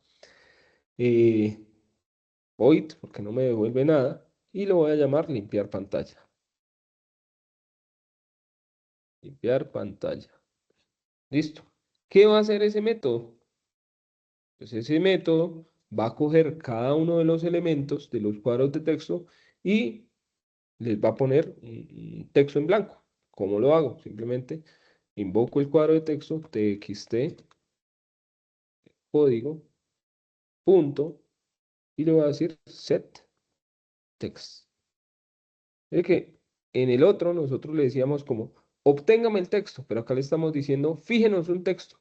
eh, void, porque no me devuelve nada, y lo voy a llamar limpiar pantalla. Limpiar pantalla. Listo. ¿Qué va a hacer ese método? Pues ese método va a coger cada uno de los elementos de los cuadros de texto y les va a poner un texto en blanco. ¿Cómo lo hago? Simplemente invoco el cuadro de texto txt código punto y le voy a decir set text. Es que en el otro nosotros le decíamos como obténgame el texto, pero acá le estamos diciendo fíjenos un texto.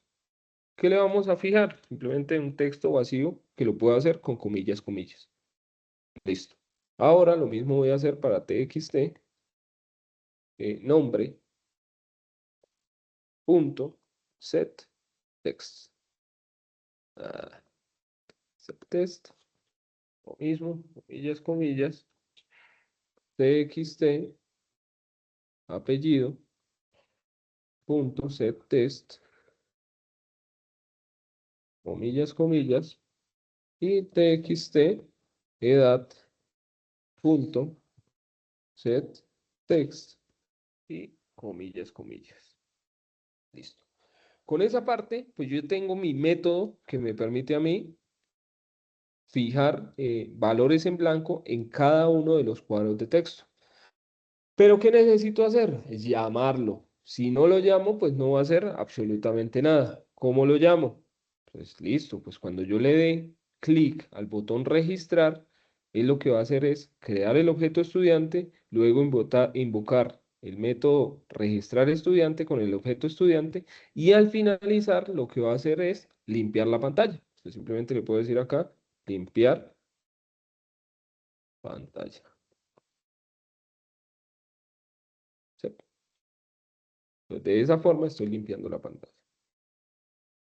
¿Qué le vamos a fijar? Simplemente un texto vacío que lo puedo hacer con comillas, comillas. Listo. Ahora lo mismo voy a hacer para txt, nombre, punto, set, text. Set text, lo mismo, comillas, comillas, txt, apellido, punto, set text, comillas, comillas, y txt, edad, punto, set, text, y comillas, comillas. Listo. Con esa parte, pues yo tengo mi método que me permite a mí fijar valores en blanco en cada uno de los cuadros de texto. Pero ¿qué necesito hacer? Es llamarlo. Si no lo llamo, pues no va a hacer absolutamente nada. ¿Cómo lo llamo? Pues listo, pues cuando yo le dé clic al botón registrar, él lo que va a hacer es crear el objeto estudiante, luego invocar el método registrar estudiante con el objeto estudiante y al finalizar lo que va a hacer es limpiar la pantalla. Entonces simplemente le puedo decir acá, limpiar pantalla. ¿Sí? Entonces, de esa forma estoy limpiando la pantalla.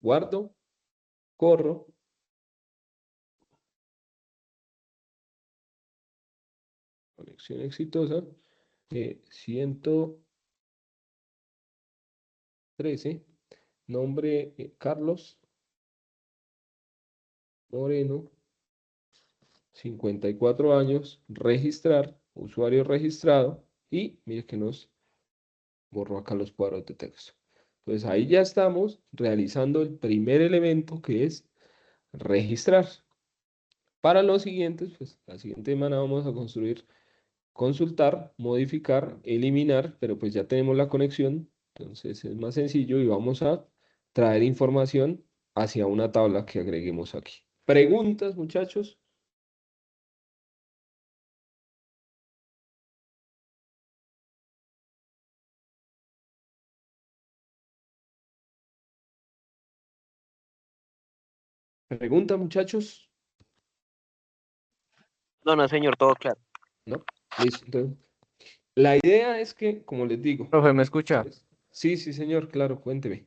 Guardo, corro. Conexión exitosa. 113. Nombre Carlos Moreno. 54 años. Registrar. Usuario registrado. Y mire que nos borró acá los cuadros de texto. Entonces ahí ya estamos realizando el primer elemento, que es registrar. Para los siguientes, pues la siguiente semana vamos a construir consultar, modificar, eliminar, pero pues ya tenemos la conexión, entonces es más sencillo y vamos a traer información hacia una tabla que agreguemos aquí. ¿Preguntas, muchachos? ¿Pregunta, muchachos? No, no, señor, todo claro. ¿No? Listo. Entonces, la idea es que, como les digo, Profe, ¿me escucha? sí, sí, señor, claro, cuénteme.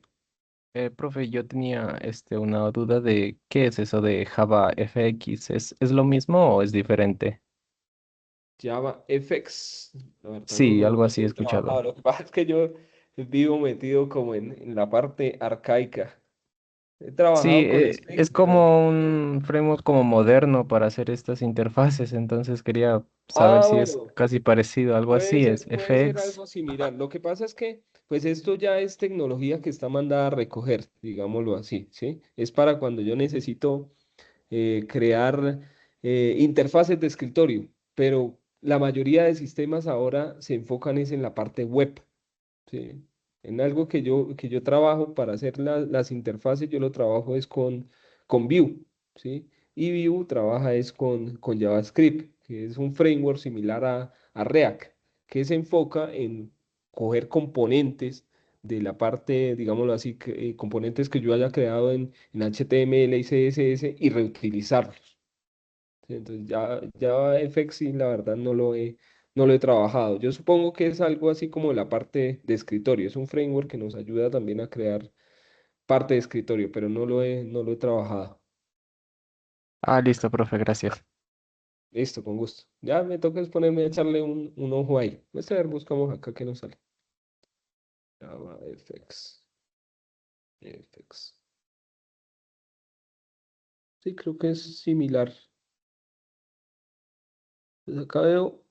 Profe, yo tenía una duda de qué es eso de Java FX. ¿Es lo mismo o es diferente? JavaFX, la verdad Sí, algo no así lo he he trabajado. escuchado. Lo que pasa es que yo vivo metido como en la parte arcaica. He Sí, trabajado con es Spring, pero... como un framework como moderno para hacer estas interfaces, entonces quería saber Ah, si es bueno, casi parecido, algo así es puede ser FX. algo similar. Lo que pasa es que, pues esto ya es tecnología que está mandada a recoger, digámoslo así, ¿sí? Es para cuando yo necesito crear interfaces de escritorio, pero la mayoría de sistemas ahora se enfocan es en la parte web. Sí. En algo que yo trabajo para hacer las interfaces, yo lo trabajo es con Vue, ¿sí? Y Vue trabaja es con JavaScript, que es un framework similar a React, que se enfoca en coger componentes de la parte, digámoslo así, componentes que yo haya creado en HTML y CSS y reutilizarlos. Sí, entonces ya FX sí, la verdad no lo he trabajado. Yo supongo que es algo así como la parte de escritorio. Es un framework que nos ayuda también a crear parte de escritorio, pero no lo he trabajado. Ah, listo, profe, gracias. Listo, con gusto. Ya me toca es ponerme a echarle un ojo ahí. Vamos a ver, buscamos acá que nos sale. Java FX. FX. Sí, creo que es similar. Pues acá veo,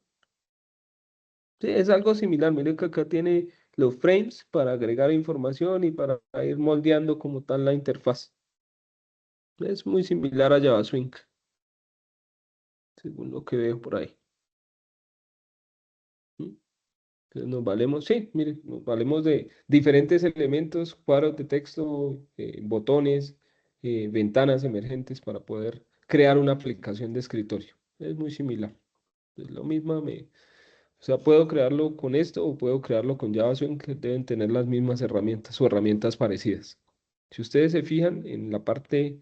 sí, es algo similar. Miren que acá tiene los frames para agregar información y para ir moldeando como tal la interfaz. Es muy similar a JavaSwing, según lo que veo por ahí. ¿Mm? Entonces nos valemos, sí, mire, nos valemos de diferentes elementos, cuadros de texto, botones, ventanas emergentes para poder crear una aplicación de escritorio. Es muy similar. Es lo mismo, o sea, puedo crearlo con esto o puedo crearlo con JavaSwing, que deben tener las mismas herramientas o herramientas parecidas. Si ustedes se fijan en la parte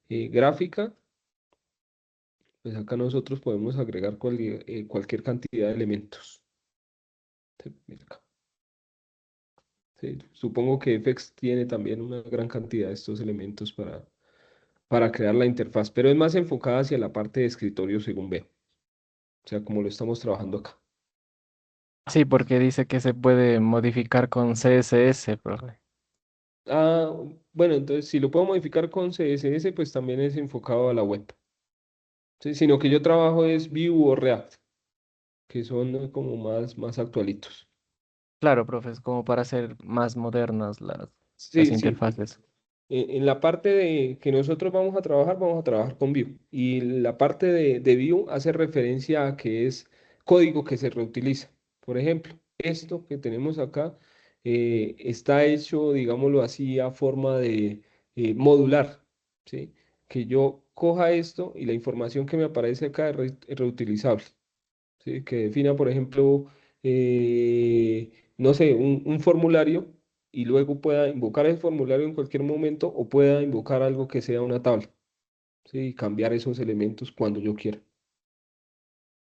gráfica, pues acá nosotros podemos agregar cualquier cantidad de elementos. Sí, mira acá. Sí, supongo que FX tiene también una gran cantidad de estos elementos para crear la interfaz, pero es más enfocada hacia la parte de escritorio según veo. O sea, como lo estamos trabajando acá. Sí, porque dice que se puede modificar con CSS, profe. Ah, bueno, entonces si lo puedo modificar con CSS, pues también es enfocado a la web. Sí, sino que yo trabajo es Vue o React, que son como más actualitos. Claro, profe, es como para hacer más modernas las Sí, sí. interfaces. En la parte de que nosotros vamos a trabajar con Vue. Y la parte de Vue hace referencia a que es código que se reutiliza. Por ejemplo, esto que tenemos acá está hecho, digámoslo así, a forma de modular, ¿sí? Que yo coja esto y la información que me aparece acá es reutilizable. ¿Sí? Que defina, por ejemplo, no sé, un formulario y luego pueda invocar el formulario en cualquier momento o pueda invocar algo que sea una tabla, ¿sí? Y cambiar esos elementos cuando yo quiera.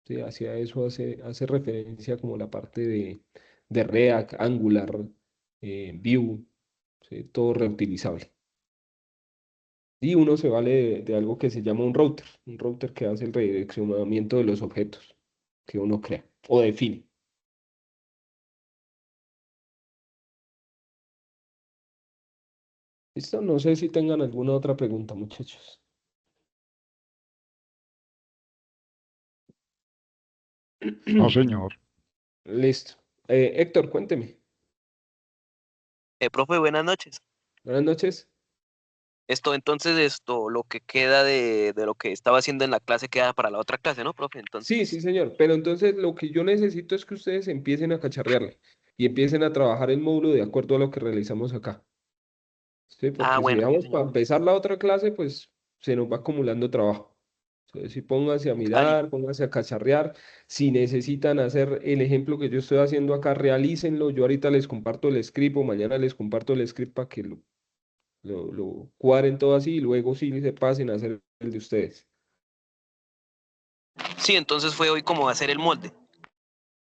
¿Sí? Hacia eso hace referencia como la parte de React, Angular, Vue, ¿sí? Todo reutilizable. Y uno se vale de algo que se llama un router que hace el redireccionamiento de los objetos que uno crea o define. ¿Listo? No sé si tengan alguna otra pregunta, muchachos. No, señor. Listo. Héctor, cuénteme. Profe, buenas noches. Buenas noches. Lo que queda de lo que estaba haciendo en la clase queda para la otra clase, ¿no, profe? Sí, sí, Entonces, señor. Pero entonces lo que yo necesito es que ustedes empiecen a cacharrearle y empiecen a trabajar el módulo de acuerdo a lo que realizamos acá. Sí, porque si bueno, sí, dejamos señor. para empezar la otra clase, pues se nos va acumulando trabajo. Entonces, sí, pónganse a Ah, mirar, pónganse a cacharrear. Si necesitan hacer el ejemplo que yo estoy haciendo acá, realícenlo. Yo ahorita les comparto el script o mañana les comparto el script para que lo cuadren todo así y luego sí se pasen a hacer el de ustedes. sí, entonces fue hoy como hacer el molde.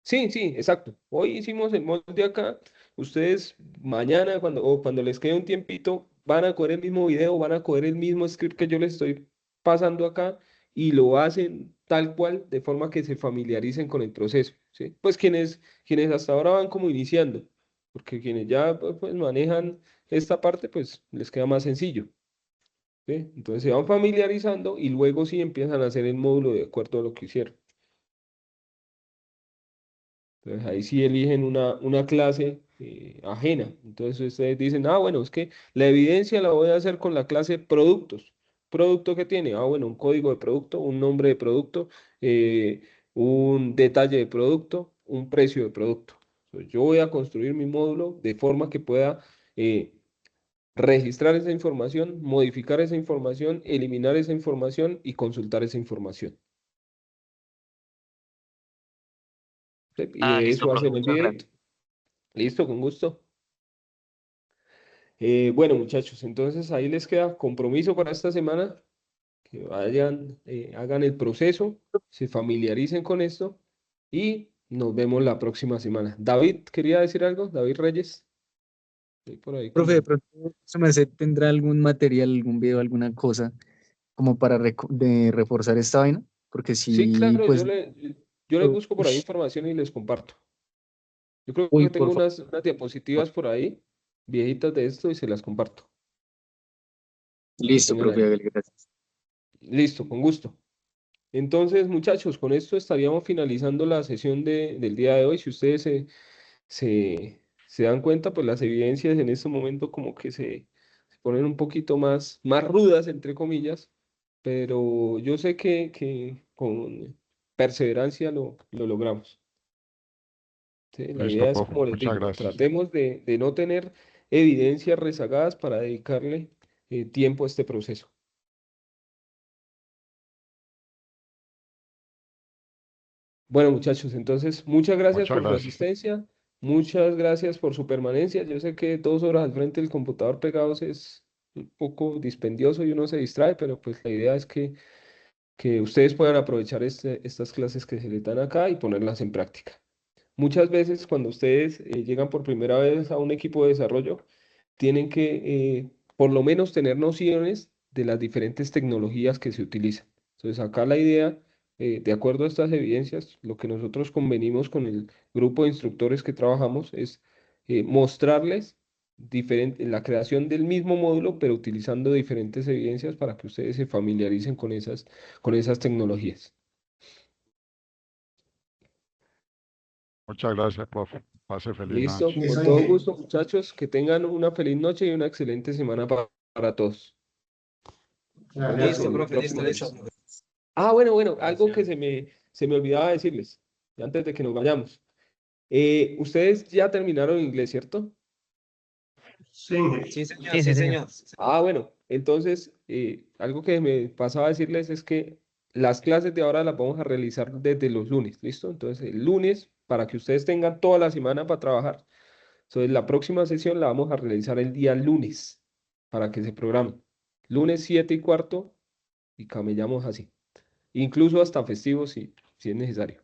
Sí, sí, exacto. Hoy hicimos el molde acá. Ustedes mañana, cuando les quede un tiempito, van a coger el mismo video, van a coger el mismo script que yo les estoy pasando acá y lo hacen tal cual, de forma que se familiaricen con el proceso, ¿sí? Pues quienes hasta ahora van como iniciando, porque quienes ya pues, manejan esta parte, pues les queda más sencillo, ¿sí? Entonces se van familiarizando y luego sí empiezan a hacer el módulo de acuerdo a lo que hicieron. Entonces ahí sí eligen una clase ajena. Entonces ustedes dicen, ah, bueno, es que la evidencia la voy a hacer con la clase productos. ¿Producto que tiene? Ah, bueno, un código de producto, un nombre de producto, eh, un detalle de producto, un precio de producto. Entonces, yo voy a construir mi módulo de forma que pueda registrar esa información, modificar esa información, eliminar esa información y consultar esa información. ¿Sí? Y Ah, de listo, eso profe, hacen el muchas video. gracias. Listo, con gusto. Bueno, muchachos, entonces ahí les queda compromiso para esta semana, que vayan, hagan el proceso, se familiaricen con esto y nos vemos la próxima semana. David, ¿quería decir algo? David Reyes. Por ahí Profe, de como... pronto, ¿se me hace, tendrá algún material, algún video, alguna cosa como para de reforzar esta vaina? Porque Sí, sí, claro, pues, yo les busco por ahí ush, información y les comparto. Yo creo uy, que por tengo favor. unas diapositivas por ahí, viejitas de esto, y se las comparto. Para que Listo, tengan profe, ahí. hágale, gracias. Listo, con gusto. Entonces, muchachos, con esto estaríamos finalizando la sesión del día de hoy. Si ustedes se dan cuenta, pues las evidencias en este momento como que se ponen un poquito más rudas, entre comillas, pero yo sé que con perseverancia lo logramos. ¿Sí? La Listo, idea es, profe. como les Muchas digo, gracias. tratemos de no tener evidencias rezagadas para dedicarle tiempo a este proceso. Bueno, muchachos, entonces muchas gracias Muchas por su gracias. asistencia, muchas gracias por su permanencia. Yo sé que 2 horas al frente del computador pegados es un poco dispendioso y uno se distrae, pero pues la idea es que ustedes puedan aprovechar estas clases que se les dan acá y ponerlas en práctica. Muchas veces cuando ustedes llegan por primera vez a un equipo de desarrollo, tienen que por lo menos tener nociones de las diferentes tecnologías que se utilizan. Entonces, acá la idea, de acuerdo a estas evidencias, lo que nosotros convenimos con el grupo de instructores que trabajamos es mostrarles la creación del mismo módulo, pero utilizando diferentes evidencias para que ustedes se familiaricen con esas tecnologías. Muchas gracias, profe. Pase feliz Listo, noche. con Listo, todo Inge. gusto, muchachos, que tengan una feliz noche y una excelente semana para todos. Nos vemos Gracias. el próximo mes. Ah, bueno, algo que se me olvidaba decirles, antes de que nos vayamos. Ustedes ya terminaron inglés, ¿cierto? Sí, Inge. Sí, sí, señor. Ah, bueno, entonces, algo que me pasaba a decirles es que las clases de ahora las vamos a realizar desde los lunes, ¿listo? Entonces, el lunes, para que ustedes tengan toda la semana para trabajar. Entonces, la próxima sesión la vamos a realizar el día lunes, para que se programen. Lunes 7:15 y camellamos así. Incluso hasta festivos si es necesario.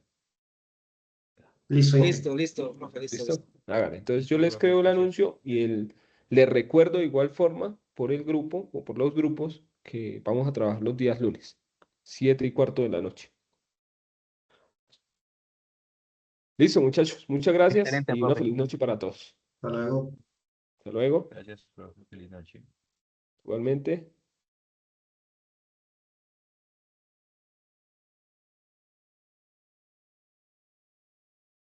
Listo, Inge. Listo, profe, listo. ¿Listo? Hágale. Entonces yo les creo el anuncio y les recuerdo de igual forma por el grupo o por los grupos que vamos a trabajar los días lunes, 7:15 de la noche. Listo, muchachos. Muchas gracias Excelente, y una profe. feliz noche para todos. Hasta luego. Hasta luego. Gracias, profe. Feliz noche. Igualmente.